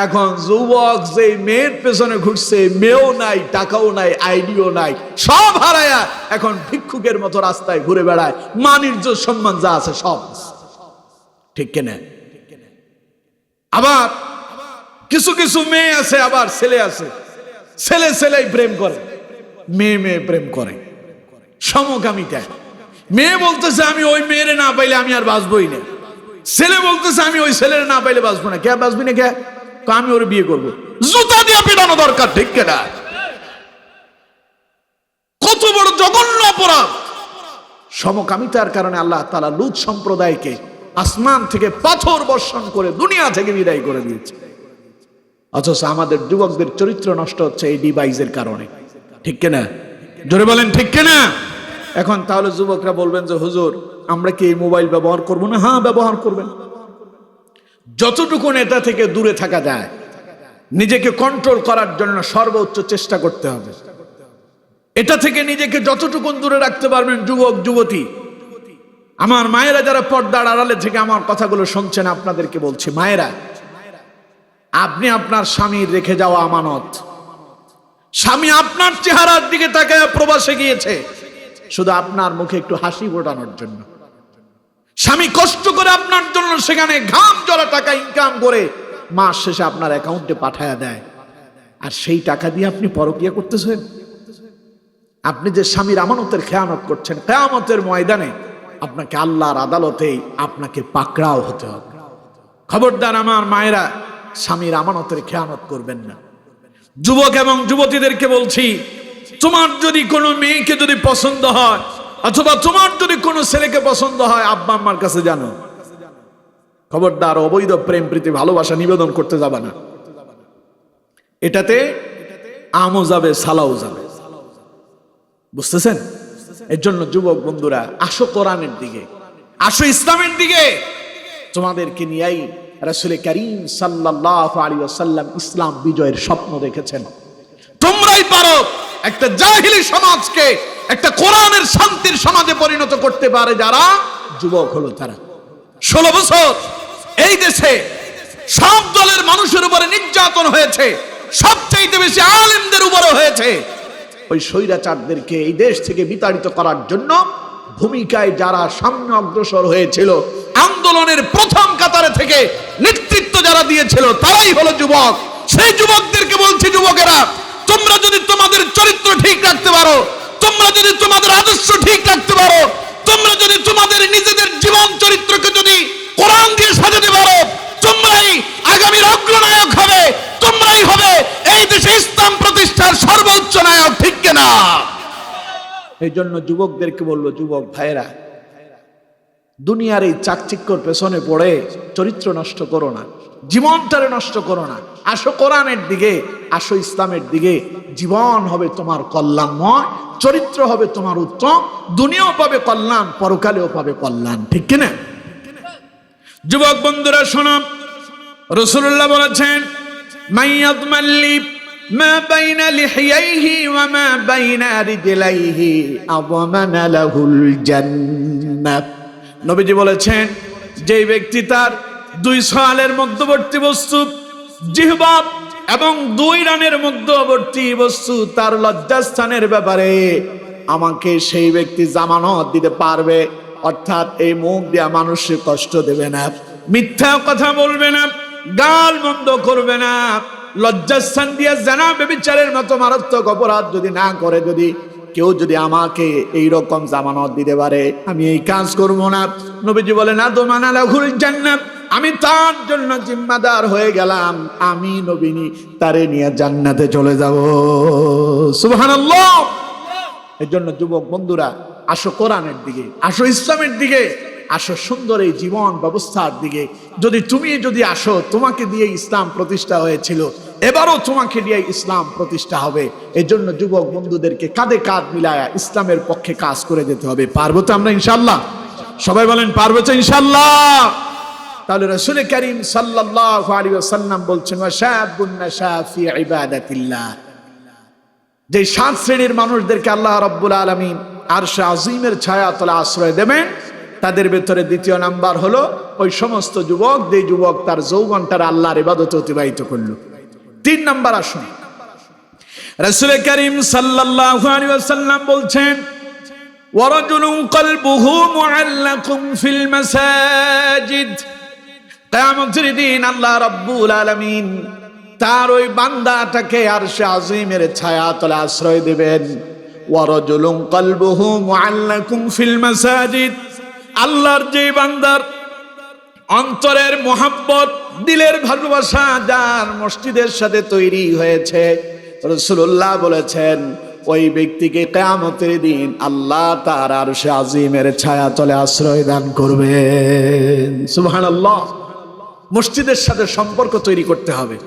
এখন যুবক যে মেয়ের পেছনে ঘুরছে, মেয়েও নাই, টাকাও নাই, আইডিও নাই, সব হারায়া এখন ভিক্ষুকের মতো রাস্তায় ঘুরে বেড়ায়, মান ইজ্জত সম্মান যা আছে সব। ঠিক কিনা? আবার কিছু কিছু মেয়ে আছে, আবার ছেলে আছে, ছেলেই প্রেম করে, মেয়ে প্রেম করে, সমকামিতা। মেয়ে বলতেছে আমি ওই মেয়েরে না পাইলে আমি আর বাঁচবই না, ছেলে বলতেছে আমি ওই ছেলের না পাইলে বাঁচবো না। কে বাঁচবি না? কে? আমি ওর বিয়ে করবো। জুতা দিয়ে পিটানো দরকার। ঠিক কিনা? কত বড় জঘন্য অপরাধ! সমকামিতার কারণে আল্লাহ তাআলা লূত সম্প্রদায়কে আসমান থেকে পাথর বর্ষণ করে দুনিয়া থেকে বিদায় করে দিয়েছে। অথচ আমাদের যুবকদের চরিত্র নষ্ট হচ্ছে এই ডিভাইসের কারণে। ঠিক কিনা? জোরে বলেন ঠিক কিনা? এখন তাহলে যুবকরা বলবেন যে হুজুর আমরা কি এই মোবাইল ব্যবহার করব না? হ্যাঁ, ব্যবহার করবেন। যতটুকু এটা থেকে দূরে থাকা যায়, নিজেকে কন্ট্রোল করার জন্য সর্বোচ্চ চেষ্টা করতে হবে। এটা থেকে নিজেকে যতটুকু দূরে রাখতে পারবেন, যুবক যুবতী, আমার মায়েরা যারা পর্দার আড়ালে থেকে আমার কথাগুলো শুনছেন, আপনাদেরকে বলছি, মায়েরা, আপনি আপনার স্বামীর রেখে যাওয়া আমানত, স্বামী আপনার চেহারার দিকে তাকায় প্রবাসে গিয়েছে শুধু আপনার মুখে একটু হাসি ফোটানোর জন্য। স্বামী কষ্ট করে আপনার জন্য সেখানে ঘাম ঝরা টাকা ইনকাম করে মাস শেষে আপনার অ্যাকাউন্টে পাঠায়া দেয়, আর সেই টাকা দিয়ে আপনি পরকিয়া করতেছেন। আপনি যে স্বামীর আমানতের খেয়ানত করছেন, কিয়ামতের ময়দানে আপনাকে আল্লাহর আদালতেই আপনাকে পাকড়াও হতে হবে। খবরদার আমার মায়েরা, স্বামীর আমানতের খেয়ানত করবেন না। যুবক এবং যুবতীদেরকে বলছি, তোমার যদি কোনো মেয়েকে যদি পছন্দ হয়, অথবা তোমার যদি কোনো ছেলেকে পছন্দ হয়, আব্বা আম্মার কাছে জানো। খবরদার অবৈধ প্রেম প্রীতি ভালোবাসা নিবেদন করতে যাবে না। এটাতে আমও যাবে, সালাও যাবে। বুঝতেছেন? এর জন্য যুবক বন্ধুরা, আসো কোরআনের দিকে, আসো ইসলামের দিকে। তোমাদেরকে নিয়েই রাসূল করিম সাল্লাল্লাহু আলাইহি ওয়াসাল্লাম ইসলাম বিজয়ের স্বপ্ন দেখেছেন। তোমরাই পারো একটা জাহিলি সমাজকে একটা কোরআনের শান্তির সমাজে পরিণত করতে পারে যারা যুবক হলো। তারা 16 বছর এই দেশে সব দলের মানুষের উপরে নির্যাতন হয়েছে, সবচাইতে বেশি আলেমদের উপরে হয়েছে। ওই স্বৈরাচারদেরকে এই দেশ থেকে বিতাড়িত করার জন্য ভূমিকায় যারা সামনে অগ্রসর হয়েছিল, আন্দোলনের প্রথম কাতারে থেকে নেতৃত্ব যারা দিয়েছিল, তারাই হলো যুবক। সেই যুবকদেরকে বলছি, যুবকেরা, তোমরা যদি তোমাদের চরিত্র ঠিক রাখতে পারো, তোমরা যদি তোমাদের আদর্শ ঠিক রাখতে পারো, তোমরা যদি তোমাদের নিজেদের জীবন চরিত্রকে যদি কোরআন দিয়ে সাজাতে পারো, তোমরাই আগামীর অগ্রনায়ক হবে, তোমরাই হবে এই দেশে ইসলাম প্রতিষ্ঠার সর্বোচ্চ নায়ক। ঠিক কিনা? এই জন্য যুবকদেরকে বললো, যুবক ভাইয়েরা, দুনিয়ার এই চাকচিক্যর পেছনে পড়ে চরিত্র নষ্ট করো না, জীবনটারে নষ্ট করো না। আসো কোরআনের দিকে, আসো ইসলামের দিকে। জীবন হবে তোমার কল্যাণময়, চরিত্র হবে তোমার উত্তম, দুনিয়াও পাবে কল্যাণ, পরকালেও পাবে কল্যাণ। ঠিক কিনা? যুবক বন্ধুরা শোনো, রাসূলুল্লাহ বলেছেন, মাইয়াদমাল্লি মা বাইনা লিহিয়াইহি ওয়া মা বাইনা রিজলাইহি আযমানা লাহুল জান্নাহ। নবীজি বলেছেন, যে ব্যক্তি তার 2 সওয়ালের মধ্যবর্তী বস্তু জিহ্বা এবং 2 রানের মধ্যবর্তী বস্তু তার লজ্জাস্থানের ব্যাপারে আমাকে সেই ব্যক্তি জামানত দিতে পারবে, অর্থাৎ এই মুখ দিয়ে মানুষকে কষ্ট দেবে না, মিথ্যা কথা বলবে না, গাল মন্দ করবে না, লজ্জাস্থান দিয়ে জানা ব্যভিচারের মতো মারাত্মক অপরাধ যদি না করে, যদি কেউ যদি আমাকে এই রকম জামানত দিতে পারে, আমি এই কাজ করব না। নবীজি বলে না দোমানা লাহুল জান্নাত, আমি তার জন্য জিম্মাদার হয়ে গেলাম, আমি নবী তারে নিয়ে জান্নাতে চলে যাব। সুবহানাল্লাহ। এর জন্য যুবক বন্ধুরা, আসো কোরআনের দিকে, আসো ইসলামের দিকে, আসো সুন্দর এই জীবন ব্যবস্থার দিকে। যদি আসো, তোমাকে দিয়ে ইসলাম প্রতিষ্ঠা হয়েছিল, এবারও তোমাকে দিয়ে ইসলাম প্রতিষ্ঠা হবে। এই জন্য যুবক বন্ধুদেরকে কাঁধে কাঁধ মিলায়া ইসলামের পক্ষে কাজ করে যেতে হবে। পারবো তো আমরা ইনশাআল্লাহ? সবাই বলেন পারবো তো ইনশাআল্লাহ? তাহলে রাসূল করিম সাল্লাল্লাহু আলাইহি ওয়াসাল্লাম বলছেন ওয়াশাবুন নাশা ফি ইবাদাতিল্লাহ, যে 7 শ্রেণীর মানুষদেরকে আল্লাহ রাব্বুল আলামিন আরশে আজিমের ছায়াতলে আশ্রয় দেবেন, তাদের ভেতরে দ্বিতীয় নাম্বার হলো ওই সমস্ত যুবক, যে যুবক তার যৌবনটার আল্লাহর ইবাদতে অতিবাহিত করলো। 3 নাম্বার আসুন, রাসূল করিম সাল্লাল্লাহু আলাইহি ওয়াসাল্লাম বলছেন ওয়ারাজুলুন কলবুহু মুআল্লাকুন ফিল মাসাজিদ, কিয়ামতের দিন আল্লাহ রাব্বুল আলামিন তার ওই বান্দাটাকে আরশে আজিমের ছায়াতলে আশ্রয় দেবেন। ওয়ারাজুলুন কলবুহু মুআল্লাকুন ফিল মাসাজিদ, আল্লাহর যে বান্দার অন্তরের মোহাব্বত, দিলের ভালোবাসা যার মসজিদের সাথে তৈরি হয়েছে, রাসূলুল্লাহ বলেছেন ওই ব্যক্তিকে কিয়ামতের দিন আল্লাহ তার আরশে আজিমের ছায়াতলে আশ্রয় দান করবেন। সুবহানাল্লাহ। মসজিদের সাথে সম্পর্ক তৈরি করতে হবে।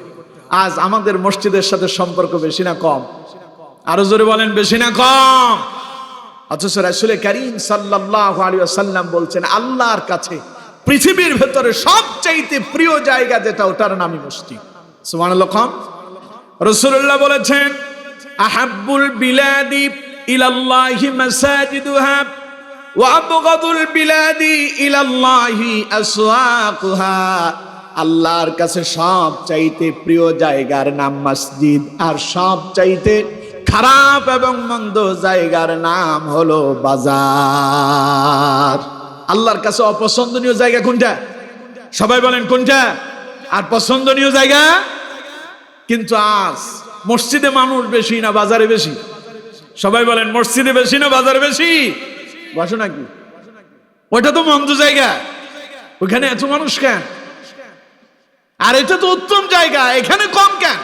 আজ আমাদের মসজিদের সাথে সম্পর্ক বেশি না কম? আরো জোরে বলেন, বেশি না কম? অথচ রাসূল করিম সাল্লাল্লাহু আলাইহি ওয়াসাল্লাম বলছেন আল্লাহর কাছে পৃথিবীর ভেতরে সবচাইতে প্রিয় জায়গা যেটা, ওটার নামই মসজিদ। সুবহানাল্লাহ। রাসূলুল্লাহ বলেছেন আহাব্বুল বিলাদি ইলাল্লাহি মাসাজিদুহা ওয়া আবগাদুল বিলাদি ইলাল্লাহি আসওয়াকুহা, আল্লাহর কাছে সবচাইতে প্রিয় জায়গার নাম মসজিদ, আর সবচাইতে খারাপ এবং মন্দ জায়গার নাম হলো বাজার। আল্লাহর কাছে অপছন্দনীয় জায়গা কোনটা? সবাই বলেন কোনটা? আর পছন্দনীয় জায়গা? কিন্তু আজ মসজিদে মানুষ বেশি না বাজারে বেশি? সবাই বলেন মসজিদে বেশি না বাজারে বেশি? বসো নাকি? ওটা তো মন্দ জায়গা, ওখানে এত মানুষ কেন? আর এটা তো উত্তম জায়গা, এখানে কম কেন?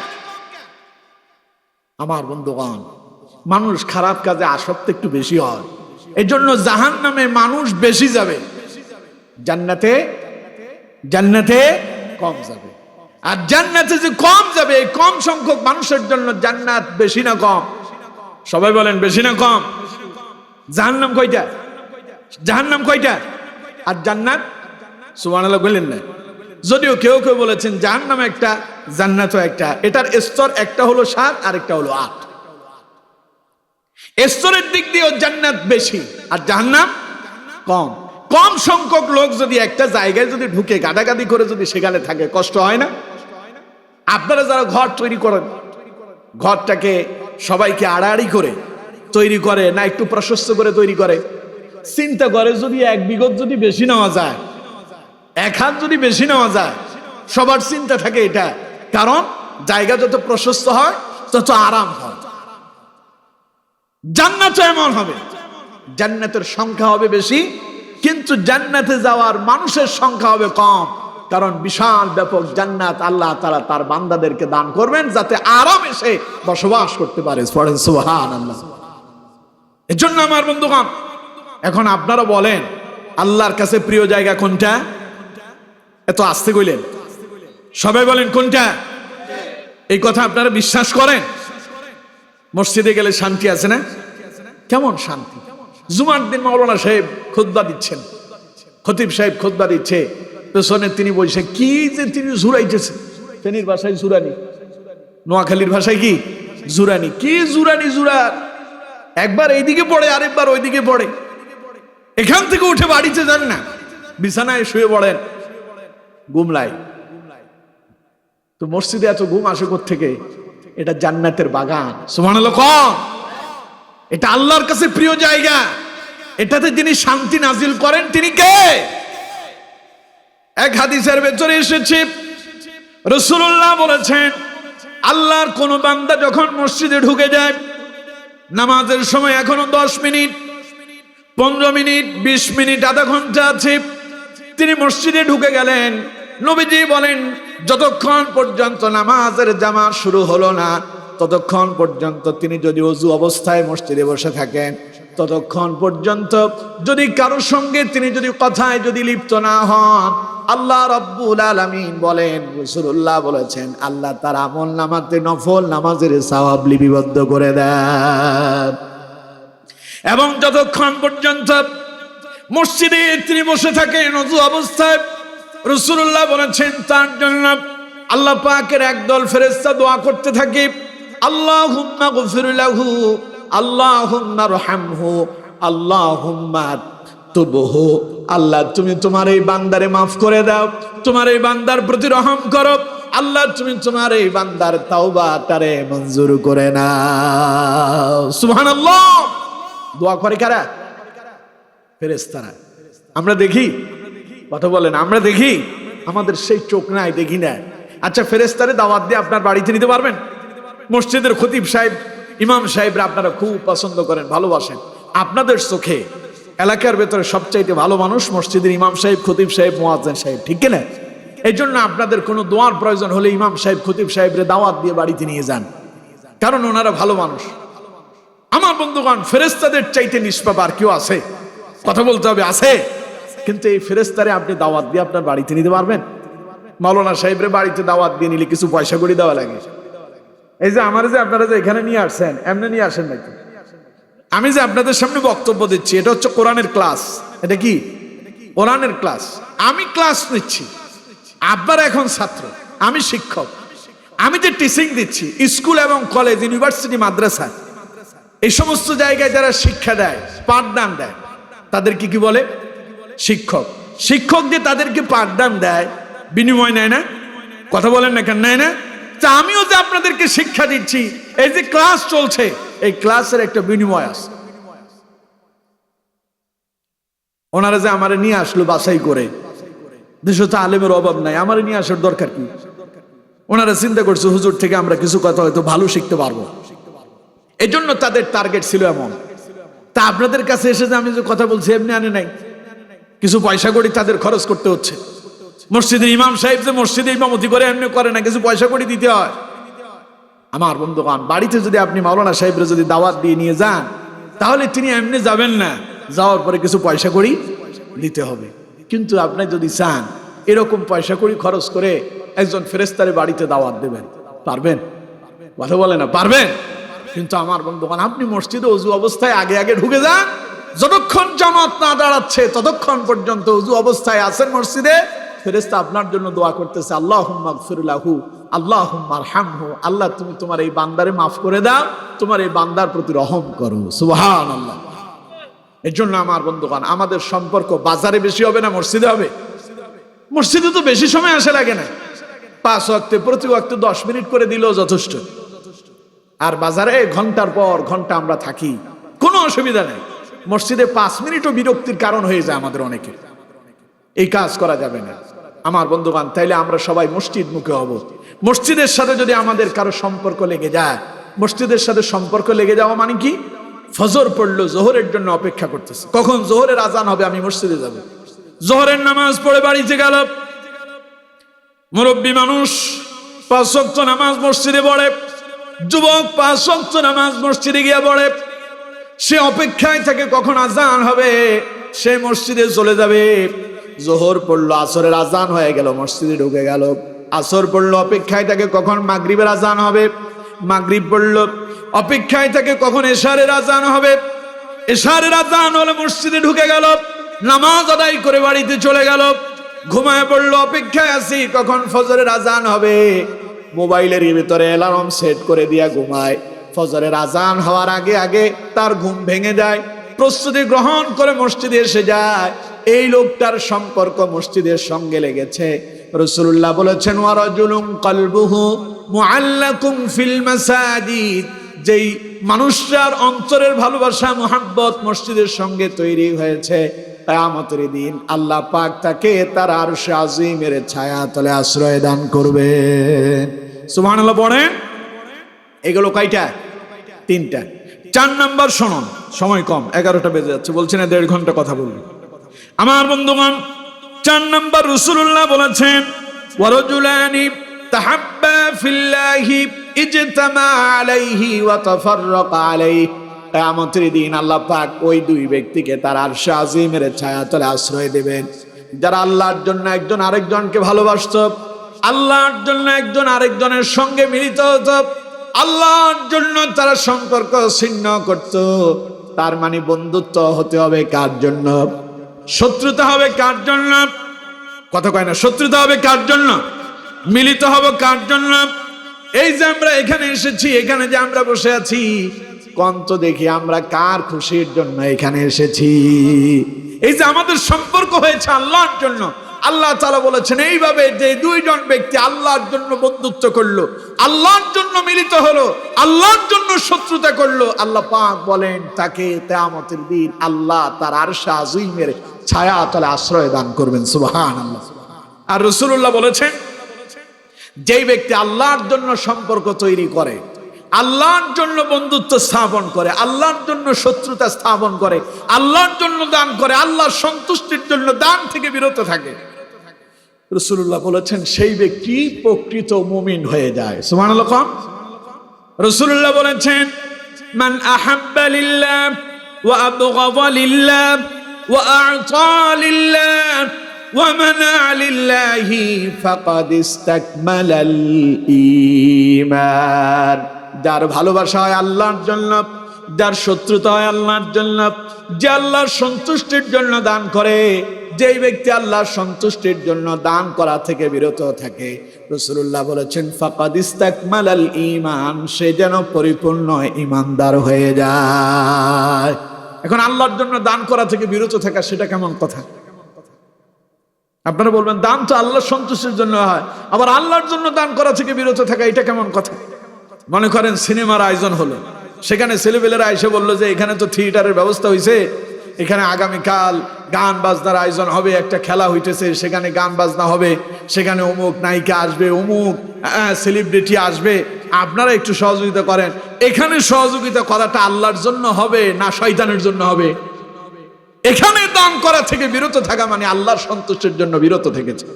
আমার বন্ধুগণ, মানুষ খারাপ কাজে আসক্ত একটু বেশি হয়, এই জন্য জাহান্নামে মানুষ বেশি যাবে, জান্নাতে কম যাবে। আর জান্নাতে যে কম যাবে, কম সংখ্যক মানুষের জন্য জান্নাত বেশি না কম? সবাই বলেন বেশি না কম? জাহান্নাম কয়টা? আর জান্নাত? সুবহানাল্লাহ বললেন না? যদিও কেউ কেউ বলেছেন জাহান্নাম একটা, জান্নাতও একটা, এটার স্তর একটা হলো 7 আর একটা হলো 8। স্তরের দিক দিয়েও জান্নাত বেশি আর জাহান্নাম কম। কম সংখ্যক লোক যদি একটা জায়গায় যদি ঢুকে গাদাগাদি করে যদি সেখানে থাকে, কষ্ট হয় না? আপনারা যারা ঘর তৈরি করেন, ঘরটাকে সবাইকে আড়াআড়ি করে তৈরি করে না একটু প্রশস্ত করে তৈরি করে? চিন্তা করে যদি 1 বিঘত যদি বেশি নেওয়া যায়, 1 হাত যদি বেশি নেওয়া যায়, সবার চিন্তা থাকে এটা, কারণ জায়গা যত প্রশস্ত হয় তত আরাম হয়। জান্নাত এমন হবে, জান্নাতের সংখ্যা হবে বেশি, কিন্তু জান্নাতে যাওয়ার মানুষের সংখ্যা হবে কম, কারণ বিশাল ব্যাপক জান্নাত আল্লাহ তাআলা তার বান্দাদেরকে দান করবেন যাতে আরামে সে বসবাস করতে পারে। সুবহানাল্লাহ। এজন্য আমার বন্ধুগণ, এখন আপনারা বলেন আল্লাহর কাছে প্রিয় জায়গা কোনটা? এত আস্তে কইলেন, সবাই বলেন কোনটা? এই কথা আপনারা বিশ্বাস করেন? মসজিদে গেলে শান্তি আছে না? কেমন শান্তি! জুমার দিন মাওলানা সাহেব খুতবা দিচ্ছেন, খতিব সাহেব খুতবা দিচ্ছে, পেছনে তিনি বলছেন কি যে তিনি জুরাইতেছে। ফেনীর ভাষায় জুরানি, নোয়াখালীর ভাষায় কি জুরানি? কি জুরানি জুরার, একবার এইদিকে পড়ে আরেকবার ওইদিকে পড়ে, এখান থেকে উঠে বাড়িতে যান না, বিছানায় শুয়ে পড়েন, ঘুমলাই। তো মসজিদে এত ঘুম আসে কোত্থেকে? এটা জান্নাতের বাগান। সুবহানাল্লাহ। কম, এটা আল্লাহর কাছে প্রিয় জায়গা, এটাতে যিনি শান্তি নাজিল করেন তিনি কে? এক হাদিসের ভেতরে এসেছে রাসূলুল্লাহ বলেছেন আল্লাহর কোন বান্দা যখন মসজিদে ঢুকে যায়, নামাজের সময় এখনো 10 মিনিট, 15 মিনিট, 20 মিনিট, আধা ঘন্টা আছে, তিনি মসজিদে ঢুকে গেলেন। নবীজি বলেন যতক্ষণ পর্যন্ত নামাজের জামাত শুরু হলো না, ততক্ষণ পর্যন্ত তিনি যদি ওযু অবস্থায় মসজিদে বসে থাকেন, ততক্ষণ পর্যন্ত যদি কারোর সঙ্গে তিনি যদি কথায় যদি লিপ্ত না হন, আল্লাহ রাব্বুল আলামিন বলেন, রাসূলুল্লাহ বলেছেন, আল্লাহ তার আমল নামাতে নফল নামাজের সওয়াব লিপিবদ্ধ করে দেন। এবং যতক্ষণ পর্যন্ত মসজিদে তিনি বসে থাকেন ওযু অবস্থায়, রাসূলুল্লাহ বলেছেন তার জন্য আল্লাহ পাকের একদল ফেরেশতা দোয়া করতে থাকে, আল্লাহুম্মা গফির লাহু, আল্লাহুম্মা রহমহু, আল্লাহুম্মা তুবহু। আল্লাহ তুমি তোমার এই বান্দারে মাফ করে দাও, তোমার এই বান্দার প্রতি রহম করো, আল্লাহ তুমি তোমার এই বান্দার তাওবাটারে মঞ্জুর করে নাও। সুবহানাল্লাহ। দোয়া করে কারা? ফেরেশতারা। আমরা দেখি? কথা বলেন, আমরা দেখি? আমাদের সেই চোখ নাই, দেখি না। আচ্ছা, ফেরেশতারে দাওয়াত দিয়ে আপনার বাড়িতে নিতে পারবেন? মসজিদের খতিব সাহেব, ইমাম সাহেবরা আপনারা খুব পছন্দ করেন, ভালোবাসেন। আপনাদের চোখে এলাকার ভেতরে সবচাইতে ভালো মানুষ মসজিদের ইমাম সাহেব, খতিব সাহেব, মুয়াজ্জিন সাহেব, ঠিক কিনা? এই জন্য আপনাদের কোনো দোয়ার প্রয়োজন হলে ইমাম সাহেব, খতিব সাহেবরে দাওয়াত দিয়ে বাড়িতে নিয়ে যান, কারণ ওনারা ভালো মানুষ। আমার বন্ধুগণ, ফেরেশতাদের চাইতে নিষ্পাপ আর কেউ আছে? কথা বলতে হবে, আছে। কিন্তু এই ফেরেশতারে আপনি দাওয়াত দিয়ে আপনার বাড়িতে নিতে পারবেন? মাওলানা সাহেবরে বাড়িতে দাওয়াত দিয়ে নিলে কিছু পয়সা করে দেওয়া লাগে। এই যে আমার যে আপনারা যে এখানে নিয়ে আসছেন, এমনি নিয়ে আসেন নাকি? আমি যে আপনাদের সামনে বক্তব্য দিচ্ছি, এটা হচ্ছে কোরআনের ক্লাস। এটা কি? কোরআনের ক্লাস। আমি ক্লাস নিচ্ছি, আপনারা এখন ছাত্র, আমি শিক্ষক। আমি যে টিচিং দিচ্ছি স্কুল এবং কলেজ, ইউনিভার্সিটি, মাদ্রাসা, এই সমস্ত জায়গায় যারা শিক্ষা দেয়, পাঠদান দেয়, তাদেরকে কি বলে? শিক্ষক। শিক্ষক যে তাদেরকে পাঠদান দেয়, বিনিময় নেয় না? কথা বলেন না কেন? নেয় না? তা আমিও যে আপনাদেরকে শিক্ষা দিচ্ছি, এই যে ক্লাস চলছে, এই ক্লাসের একটা বিনিময় আছে। ওনারা যে আমারে নিয়ে আসলো বাছাই করে, দেশে তো আলেমের অভাব নাই, আমারে নিয়ে আসার দরকার কি? ওনারা চিন্তা করছে হুজুর থেকে আমরা কিছু কথা হয়তো ভালো শিখতে পারবো, এই জন্য তাদের টার্গেট ছিল এমন। তা আপনাদের কাছে এসে যে আমি যে কথা বলছি এমনি আনে নাই, কিছু পয়সা করি তাদের খরচ করতে হচ্ছে। মসজিদের ইমাম সাহেব যে মসজিদে ইমামতি করে এমনি করে না, কিছু পয়সা করে দিতে হয়। আমার বন্ধুগণ, বাড়িতে যদি আপনি মাওলানা সাহেবরা যদি দাওয়াত দিয়ে নিয়ে যান, তাহলে তিনি এমনি যাবেন না, যাওয়ার পরে কিছু পয়সা করি দিতে হবে। কিন্তু আপনি যদি চান এরকম পয়সা করি খরচ করে একজন ফেরেশতারে বাড়িতে দাওয়াত দেবেন, পারবেন? কথা বলে না, পারবেন? কিন্তু আমার বন্ধুগণ, আপনি মসজিদে ওযু অবস্থায় আগে আগে ঢুকে যান, যতক্ষণ জামাত না দাঁড়াচ্ছে ততক্ষণ পর্যন্ত ওযু অবস্থায় আছেন মসজিদে, ফেরেশতা আপনার জন্য দোয়া করতেছে, আল্লাহুম্মা গফির লাহু, আল্লাহুম্মা আরহামহু, আল্লাহ তুমি তোমার এই বান্দারে মাফ করে দাও, তোমার এই বান্দার প্রতি রহম করো। সুবহানাল্লাহ। এর জন্য আমার বন্ধুগণ, আমাদের সম্পর্ক বাজারে বেশি হবে না মসজিদে হবে? মসজিদে তো বেশি সময় আসা লাগে না, 5 ওয়াক্তে প্রতি ওয়াক্তে 10 মিনিট করে দিলেও যথেষ্ট। আর বাজারে ঘন্টার পর ঘন্টা আমরা থাকি, কোনো অসুবিধা নেই। মসজিদে 5 মিনিটও বিরক্তির কারণ হয়ে যায় আমাদের অনেকের। এই কাজ করা যাবে না আমার বন্ধুগণ। তাইলে আমরা সবাই মসজিদ মুখে হব। মসজিদের সাথে যদি আমাদের কারো সম্পর্ক লেগে যায়, মসজিদের সাথে সম্পর্ক লেগে যাওয়া মানে কি? ফজর পড়লো, জোহরের জন্য অপেক্ষা করতেছে, কখন জোহরের আজান হবে আমি মসজিদে যাব। জোহরের নামাজ পড়ে বাড়িতে গেল, মুরব্বী মানুষ 5 ওয়াক্ত নামাজ মসজিদে পড়ে, যুবক 5 ওয়াক্ত নামাজ মসজিদে গিয়ে পড়ে। সে অপেক্ষায় থাকে কখন আজান হবে, সে মসজিদে চলে যাবে। জোহর পড়লো, আসরের আজান হয়ে গেল, মসজিদে ঢুকে গেল। আসর পড়লো, অপেক্ষায় থাকে কখন মাগরিবের আজান হবে। মাগরিব পড়লো, অপেক্ষায় থাকে কখন এশারের আজান হবে। এশারের আজান হলে মসজিদে ঢুকে গেল, নামাজ আদায় করে বাড়িতে চলে গেল। ঘুমায় পড়লো, অপেক্ষায় আছি কখন ফজরের আজান হবে। মোবাইলের ভিতরে অ্যালার্ম সেট করে দিয়া ঘুমায়। ফজরের আজান হওয়ার আগে আগে তার ঘুম ভেঙে যায়, প্রস্তুতি গ্রহণ করে মসজিদে এসে যায়। এই লোকটার সম্পর্ক মসজিদের সঙ্গে লেগেছে। রাসূলুল্লাহ বলেছেন, ওয়ারাজুলুন কলবুহু মুআল্লাকুম ফিল মাসাজিদ, যেই মানুষটার অন্তরের ভালোবাসা মুহাব্বত মসজিদের সঙ্গে তৈরি হয়েছে, কিয়ামতের দিন আল্লাহ পাক তাকে তার আরশে আজিমের ছায়া তলে আশ্রয় দান করবে। সুবহানাল্লাহ পড়েন। এগুলো কয়টা? তিনটা। 4 নাম্বার শুনুন, সময় কম, 11টা বেজে যাচ্ছে, বলছি না 1.5 ঘন্টা কথা বলবো। আমার বন্ধুগণ, 4 নাম্বার রাসূলুল্লাহ বলেছেন, ওয়ারাজুলানি তাহাব্বা ফিল্লাহি ইজতামা আলাইহি ওয়া তাফাররাকা আলাইহি। কিয়ামতের দিন আল্লাহ পাক ওই দুই ব্যক্তিকে তার আরশে আজিমের ছায়াতলে আশ্রয় দেবেন, যারা আল্লাহর জন্য একজন আরেকজনকে ভালোবাসতো, আল্লাহর জন্য একজন আরেকজনের সঙ্গে মিলিত হতো, আল্লাহর জন্য তারা সম্পর্ক ছিন্ন করত। তার মানে বন্ধুত্ব হতে হবে কার জন্য? শত্রুতা হবে কার জন্য? কথা কয় না, শত্রুতা হবে কার জন্য? মিলিত হবে কার জন্য? এই যে আমরা এখানে এসেছি, এখানে যে আমরা বসে আছি, কন্ত দেখি আমরা কার খুশির জন্য এখানে এসেছি? এই যে আমাদের সম্পর্ক হয়েছে আল্লাহর জন্য। আল্লাহ তাআলা বলেছেন এইভাবে যে দুইজন ব্যক্তি আল্লাহর জন্য বন্ধুত্ব করলো, আল্লাহর জন্য মিলিত হলো, আল্লাহর জন্য শত্রুতা করলো, আল্লাহ পাক বলেন তাকে কিয়ামতের দিন আল্লাহ তার আরশে আজিমের ছায়াতলে আশ্রয় দান করবেন। সুবহানাল্লাহ। আর রাসূলুল্লাহ বলেছেন, যেই ব্যক্তি আল্লাহর জন্য সম্পর্ক তৈরি করে, আল্লাহর জন্য বন্ধুত্ব স্থাপন করে, আল্লাহর জন্য শত্রুতা স্থাপন করে, আল্লাহর জন্য দান করে, আল্লাহর সন্তুষ্টির জন্য দান থেকে বিরত থাকে, রাসূলুল্লাহ বলেছেন সেই ব্যক্তি প্রকৃত মুমিন হয়ে যায়। সুবহানাল্লাহ। রাসূলুল্লাহ বলেছেন, মান আহাব্বা লিল্লাহ ওয়া আবগাযা লিল্লাহ ওয়া আ'তা লিল্লাহ ওয়া মানা লিল্লাহি ফাকাদ ইসতাকমালাল ঈমান। যার ভালোবাসা হয় আল্লাহর জন্য, যার শত্রুতা হয় আল্লাহর জন্য, যে আল্লাহর সন্তুষ্টির জন্য দান করে, যেই ব্যক্তি আল্লাহর সন্তুষ্টির জন্য দান করা থেকে বিরত থাকে, রাসূলুল্লাহ বলেছেন ফাকাদ ইসতাকমালাল ঈমান, সে যেন পরিপূর্ণ ঈমানদার হয়ে যায়। এখন আল্লাহর জন্য দান করা থেকে বিরত থাকা, সেটা কেমন কথা? আপনারা বলবেন দান তো আল্লাহর সন্তুষ্টির জন্য হয়, আবার আল্লাহর জন্য দান করা থেকে বিরত থাকা, এটা কেমন কথা? মনে করেন সিনেমার আয়োজন হলো, সেখানে ছেলেপেলেরা এসে বললো যে এখানে তো থিয়েটারের ব্যবস্থা হয়েছে, এখানে আগামীকাল গান বাজনার আয়োজন হবে, একটা খেলা হইতেছে, সেখানে গান বাজনা হবে, সেখানে অমুক নায়িকা আসবে, অমুক সেলিব্রিটি আসবে, আপনারা একটু সহযোগিতা করেন। এখানে সহযোগিতা করাটা আল্লাহর জন্য হবে না শয়তানের জন্য হবে? এখানে দান করা থেকে বিরত থাকা মানে আল্লাহর সন্তুষ্টির জন্য বিরত থেকেছে।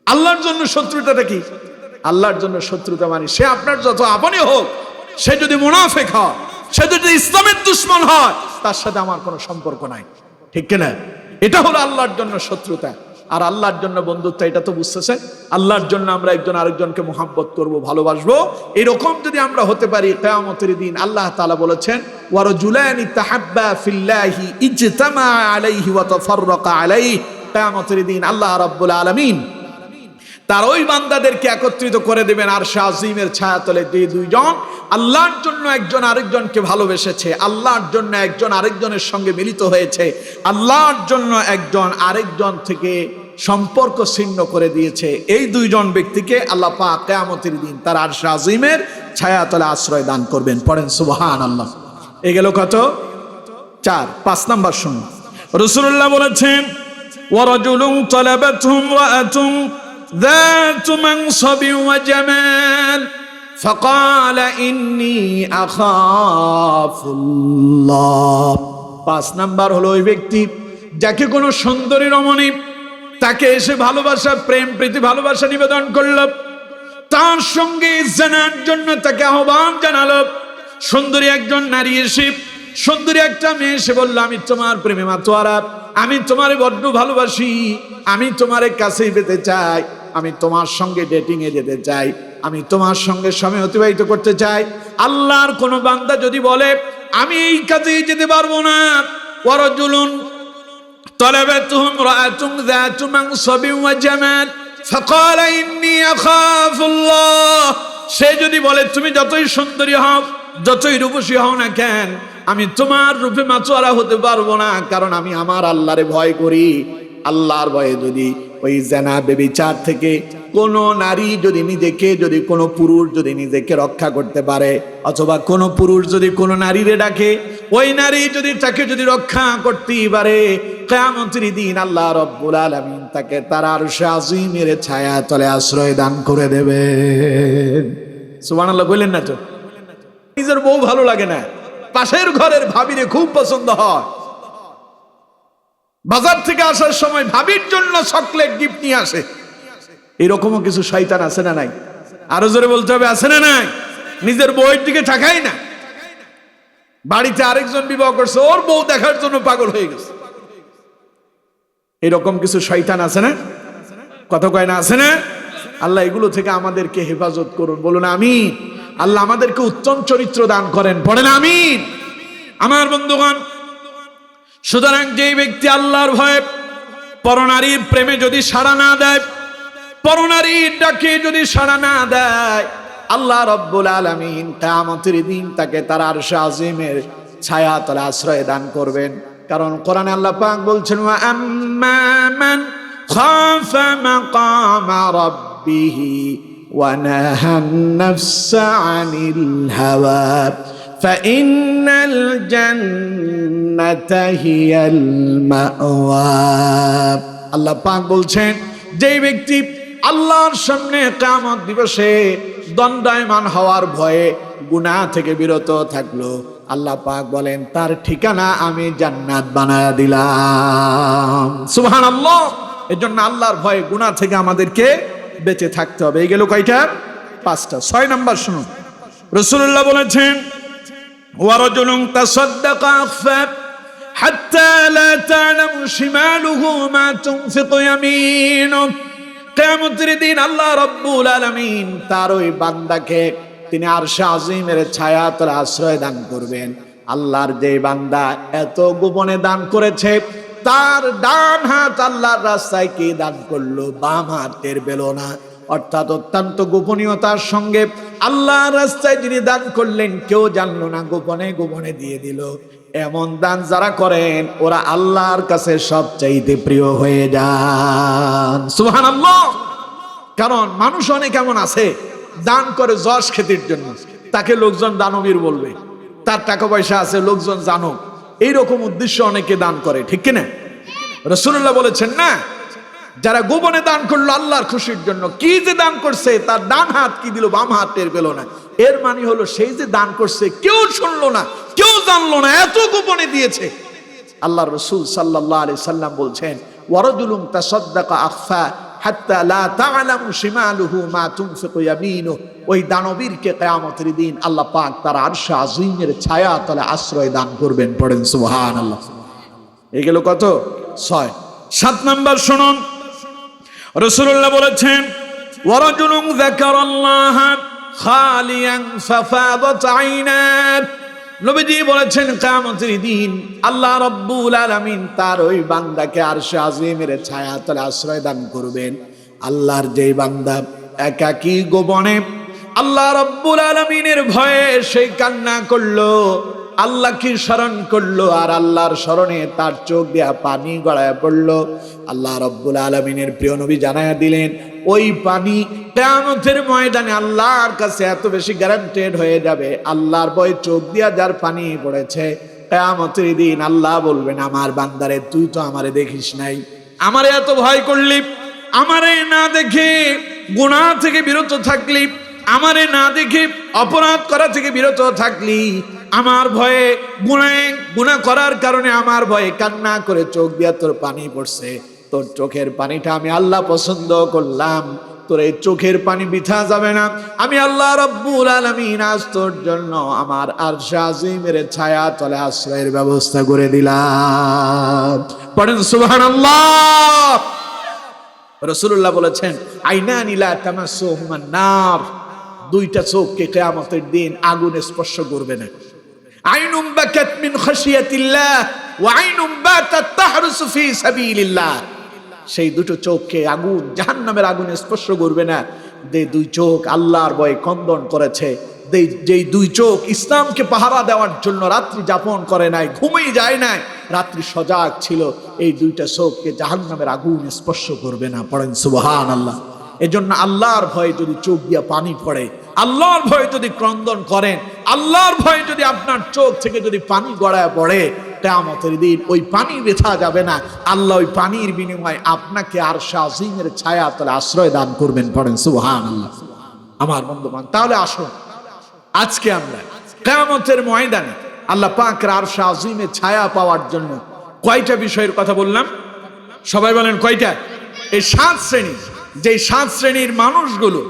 আল্লাহর জন্য শত্রুতাটা কি? আল্লাহর জন্য শত্রুতা মানে সে আপনার যত আপনই হোক, সে যদি মুনাফিক হয়, সে যদি ইসলামের দুশমন হয়, তার সাথে আমার কোনো সম্পর্ক নাই, ঠিক কিনা? এটা হলো আল্লাহর জন্য শত্রুতা। আর আল্লাহর জন্য বন্ধুত্ব, এটা তো বুঝতেছেন, আল্লাহর জন্য আমরা একজন আরেকজনকে মুহাব্বত করব, ভালোবাসবো। এরকম যদি আমরা হতে পারি, কিয়ামতের দিন আল্লাহ তাআলা বলেছেন, ওয়ারাজুলানি তাহাব্বা ফিল্লাহি ইজতামা আলাইহি ওয়া তাফাররাকা আলাইহি। কিয়ামতের দিন আল্লাহ রাব্বুল আলামিন তার ওই বান্দাদেরকে একত্রিত করে দেবেন আরশে আজিমের ছায়াতলে, যে দুইজন আল্লাহর জন্য একজন আরেকজনকে ভালোবেসেছে, আল্লাহর জন্য একজন আরেকজনের সঙ্গে মিলিত হয়েছে, আল্লাহর জন্য একজন আরেকজন থেকে সম্পর্ক ছিন্ন করে দিয়েছে, এই দুইজন ব্যক্তিকে আল্লাহ পাক কিয়ামতের দিন তার আরশে আজিমের ছায়াতলে আশ্রয় দান করবেন। পড়েন সুবহানাল্লাহ। এই গেল কত? 4। 5 নাম্বার শুনুন, রাসূলুল্লাহ বলেছেন, ওয়ারাজুলুন তালাবাতহু ইমরাআতুন ذات منصب وجمال فقال إني أخاف الله। 5 নাম্বার হলো ওই ব্যক্তি যাকে কোনো সুন্দরী রমণী তাকে এসে ভালোবাসা, প্রেম প্রীতি ভালোবাসা নিবেদন করল, তার সঙ্গে জানার জন্য তাকে আহ্বান জানালো। সুন্দরী একজন নারী এসে, সুন্দরী একটা মেয়ে এসে বলল, আমি তোমার প্রেমে মাতোয়ারা, আমি তোমারে বড্ড ভালোবাসি, আমি তোমার কাছেই পেতে চাই, আমি তোমার সঙ্গে ডেটিং এ যেতে চাই, আমি তোমার সঙ্গে সময় অতিবাহিত করতে চাই। আল্লাহর কোন বান্দা যদি বলে আমি এই কাজেই যেতে পারবো না, ওয়ারাজুলুন তালাবাতুহু ইমরাআতুন যাতু মানসাবিন ওয়া জামাল ফাকালা ইন্নী আখাফুল্লাহ, সে যদি বলে তুমি যতই সুন্দরী হও, যতই রূপসী হও না কেন, আমি তোমার রূপে মাতোয়ারা হতে পারবো না, কারণ আমি আমার আল্লাহরে ভয় করি। আল্লাহর ভয়ে যদি ওই জেনা ব্যভিচার থেকে কোন নারী যদি নিজেকে, যদি কোনো পুরুষ যদি নিজেকে রক্ষা করতে পারে, অথবা কোন পুরুষ যদি কোন নারীরে ডাকে, ওই নারী যদি তাকে যদি রক্ষা করতে পারে, কিয়ামতের দিন আল্লাহ রাব্বুল আলামিন তাকে তার আরশে আজিমের ছায়াতলে আশ্রয় দান করে দেবেন। সুবহানাল্লাহ বললেন না তো? নিজের বউ ভালো লাগে না, পাশের ঘরের ভাবিরে খুব পছন্দ হয়। বাজার থেকে আসার সময় ভাবির জন্য চকলেট গিফট নিয়ে আসে। এরকমও কিছু শয়তান আছে না নাই? আরো জোরে বলতে হবে, আছে না নাই? নিজের বউয়ের দিকে তাকাই না, বাড়িতে আরেকজন বিবাহ করছে, ওর বউ দেখার জন্য পাগল হয়ে গেছে। এরকম কিছু শয়তান আছে না? কথা কয় না, আছে না? আল্লাহ এগুলো থেকে আমাদেরকে হেফাজত করুন, বলুন আমিন। আল্লাহ আমাদেরকে উত্তম চরিত্র দান করেন, পড়েন আমিন। আমার বন্ধুগণ, সুতরাং যেই ব্যক্তি আল্লাহর ভয়ে পরনারীর প্রেমে যদি সাড়া না দেয়, পরনারীর ডাকে যদি সাড়া না দেয়, আল্লাহ রাব্বুল আলামিন কিয়ামতের দিন তাকে তার আরশে আজিমের ছায়া তলে আশ্রয় দান করবেন। কারণ কোরআনে আল্লাহ পাক বলছেন, ওয়া আম্মা মান খাফা মাকামা রাব্বিহি ওয়া নাহান নাফসা আনিল হাওয়া ফাইন্নাল জান্নাতা হিয়াল মাওয়া। আল্লাহ পাক বলছেন, যেই ব্যক্তি আল্লাহর সামনে কিয়ামত দিবসে দণ্ডায়মান হওয়ার ভয়ে গুনাহ থেকে বিরত থাকলো, আল্লাহ পাক বলেন তার ঠিকানা আমি জান্নাত বানায়া দিলাম। সুবহানাল্লাহ। এজন্য আল্লাহর ভয়ে গুনাহ থেকে আমাদেরকে বেঁচে থাকতে হবে। এই গেল কয়টা? 5টা। 6 নাম্বার শুনুন, রাসূলুল্লাহ বলেছেন, ওয়া রাজুলুন তাসাদ্দাকা আখফা হাত্তা লা তা'লামু শিমালুহু মা তুনফিকু ইয়ামিনুহু। কিয়ামতের দিন আল্লাহ রাব্বুল আলামিন তার ওই বান্দাকে তিনি আরশে আজিমের ছায়া তলে আশ্রয় দান করবেন। আল্লাহর যে বান্দা এত গোপনে দান করেছে, তার ডান হাত আল্লাহর রাস্তায় কি দান করলো, বাম হাত টের পেল না। অর্থাৎ অত্যন্ত গোপনীয়তার সঙ্গে আল্লাহর রাস্তায় যিনি দান করলেন, কেউ জানলো না, গোপনে গোপনে দিয়ে দিল। এমন দান যারা করেন, ওরা আল্লাহর কাছে সবচাইতে প্রিয় হয়ে যান। সুবহানাল্লাহ। কারণ মানুষ অনেক এমন আছে দান করে যশ খ্যাতির জন্য, তাকে লোকজন দানবীর বলবে, তার টাকা পয়সা আছে, লোকজন জানো, এইরকম উদ্দেশ্য অনেকে দান করে, ঠিক কিনা? রাসূলুল্লাহ বলেছেন না, যারা গোপনে দান করলো আল্লাহর খুশির জন্য, কি যে দান করছে, তার ডান হাত কি দিল, বাম হাত টের পেল না। এর মানে হলো সেই যে দান করছে কেউ শুনলো না, কেউ জানলো না, এত গোপনে দিয়েছে। আল্লাহর রাসূল সাল্লাল্লাহু আলাইহি সাল্লাম বলছেন, ওয়ারাজুলুন তাসাদ্দাকা আখফা হাত্তা লা তা'লামু শিমালুহু মা তুনফিকু ইয়ামিনুহু। ওই দানবীরকে কিয়ামতের দিন আল্লাহ পাক তার আরশে আজিমের ছায়া তলে আশ্রয় দান করবেন। পড়েন সুবহানাল্লাহ। এই গেল কত? 6। 7 নাম্বার শুনুন, রাসূলুল্লাহ বলেছেন, ওয়ারাজুলুন যাকারাল্লাহ খালিয়ান ফাফাদাত আইনাত। নবীজি বলেছেন, কিয়ামতের দিন আল্লাহ রাব্বুল আলামিন তার ওই বান্দাকে আরশে আজিমের ছায়া তলে আশ্রয় দান করবেন। আল্লাহর যেই বান্দা একাকী গোপনে আল্লাহ রাব্বুল আলামিনের ভয়ে সেই কান্না করলো, আল্লাহকে স্মরণ করলো, আর আল্লাহর স্মরণে তার চোখ দিয়া পানি গড়ায় পড়লো, আল্লাহ রাব্বুল আলামিনের প্রিয় নবী জানায়া দিলেন, ওই পানি কিয়ামতের ময়দানে আল্লাহর কাছে এত বেশি গ্যারান্টেড হয়ে যাবে, আল্লাহর ভয়ে চোখ দিয়া যার পানি পড়েছে, কিয়ামতের দিন আল্লাহ বলবেন, আমার বান্দারে তুই তো আমারে দেখিস নাই, আমারে এত ভয় করলি, আমারে না দেখে গুনাহ থেকে বিরত থাকলি, আমারে না দেখে অপরাধ করা থেকে বিরত থাকলি, আমার ভয়ে গুনাহ করার কারণে আমার ভয়ে কান্না করে চোখ দিয়া তোর পানি পড়ছে, তোর চোখের পানিটা আমি আল্লাহ পছন্দ করলাম, তোর এই চোখের পানি বৃথা যাবে না, আমি আল্লাহ রাব্বুল আলামিন আজ তোর জন্য আমার আরশে আজিমের ছায়া তলে আশ্রয়ের ব্যবস্থা করে দিলাম। পড়েন সুবহানাল্লাহ। রাসূলুল্লাহ বলেছেন, আইনানি লা তামাসসুহুমান নার। 2টা চোখকে কিয়ামতের দিন আগুন স্পর্শ করবে না। আইনুম বাকাত মিন খাশিয়াতিল্লাহ ওয়া আইনুম বাতাত তাহরুসু ফি সাবিলিল্লাহ। সেই 2টো চোখকে আগুন, জাহান্নামের আগুন স্পর্শ করবে না। যে 2 চোখ আল্লাহর ভয়ে ক্রন্দন করেছে, যেই 2 চোখ ইসলামকে পাহারা দেওয়ার জন্য রাত্রি যাপন করে নাই, ঘুমিয়ে যায় নাই, রাত্রি সজাগ ছিল, এই 2টা চোখকে জাহান্নামের আগুন স্পর্শ করবে না। পড়েন সুবহানাল্লাহ। এজন্য আল্লাহর ভয়ে যদি চোখ দিয়া পানি পড়ে, আল্লাহর ভয়ে যদি ক্রন্দন করেন, আল্লাহর ভয়ে যদি আপনার চোখ থেকে যদি পানি গড়ায় পড়ে, কিয়ামতের দিন ওই পানি বৃথা যাবে না। আল্লাহ ওই পানির বিনিময়ে আপনাকে আরশে আজিমের ছায়া তলে আশ্রয় দান করবেন। পড়েন সুবহানাল্লাহ। আমার বন্ধুগণ, তাহলে আসুন আজকে আমরা কিয়ামতের ময়দানে আল্লাহ পাকের আরশে আজিমে ছায়া পাওয়ার জন্য কয়টা বিষয়ের কথা বললাম? সবাই বলেন কয়টা? এই 7 শ্রেণী। যে 7 শ্রেণীর মানুষগুলো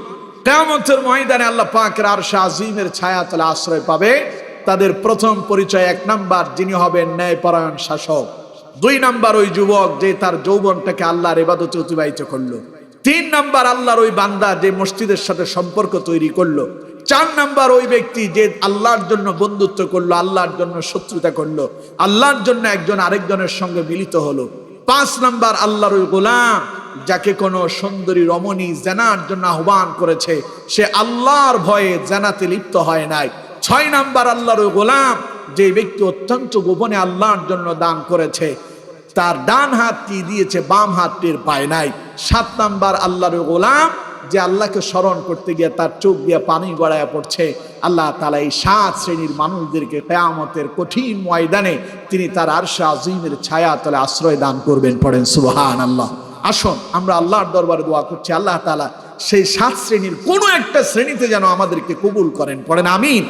কিয়ামতের ময়দানে আল্লাহ পাকের আরশে আজিমের ছায়া তলে আশ্রয় পাবে, তাদের প্রথম পরিচয় 1 নাম্বার, যিনি হবেন ন্যায়পরায়ণ শাসক। 2 নাম্বার, ওই যুবক যে তার যৌবনটাকে আল্লাহর ইবাদতে অতিবাহিত করলো। 3 নাম্বার, আল্লাহর ওই বান্দা যে মসজিদের সাথে সম্পর্ক তৈরি করলো। 4 নাম্বার, ওই ব্যক্তি যে আল্লাহর জন্য বন্ধুত্ব করলো, আল্লাহর জন্য শত্রুতা করলো, আল্লাহর জন্য একজন আরেকজনের সঙ্গে মিলিত হলো। 5 নাম্বার, আল্লাহর ওই গোলাম যাকে কোনো সুন্দরী রমণী জানার জন্য আহ্বান করেছে, সে আল্লাহর ভয়ে জানাতে লিপ্ত হয় নাই। 6 নাম্বার, আল্লাহর ওই গোলাম যে ব্যক্তি অত্যন্ত গোপনে আল্লাহর জন্য দান করেছে, তার ডান হাত কি দিয়েছে, বাম হাত টের পায় নাই। 7 নাম্বার, আল্লাহর ওই গোলাম যে আল্লাহকে স্মরণ করতে গিয়ে তার চোখ দিয়ে পানি গড়ায়া পড়ছে। আল্লাহ তাআলা এই 7 শ্রেণীর মানুষদেরকে কিয়ামতের কঠিন ময়দানে তিনি তার আরশে আজিমের ছায়া তলে আশ্রয় দান করবেন। পড়েন সুবহানাল্লাহ। আসুন আমরা আল্লাহর দরবারে দোয়া করছি, আল্লাহ তাআলা সেই 7 শ্রেণীর কোনো একটা শ্রেণীতে যেন আমাদেরকে কবুল করেন। পড়েন আমিন।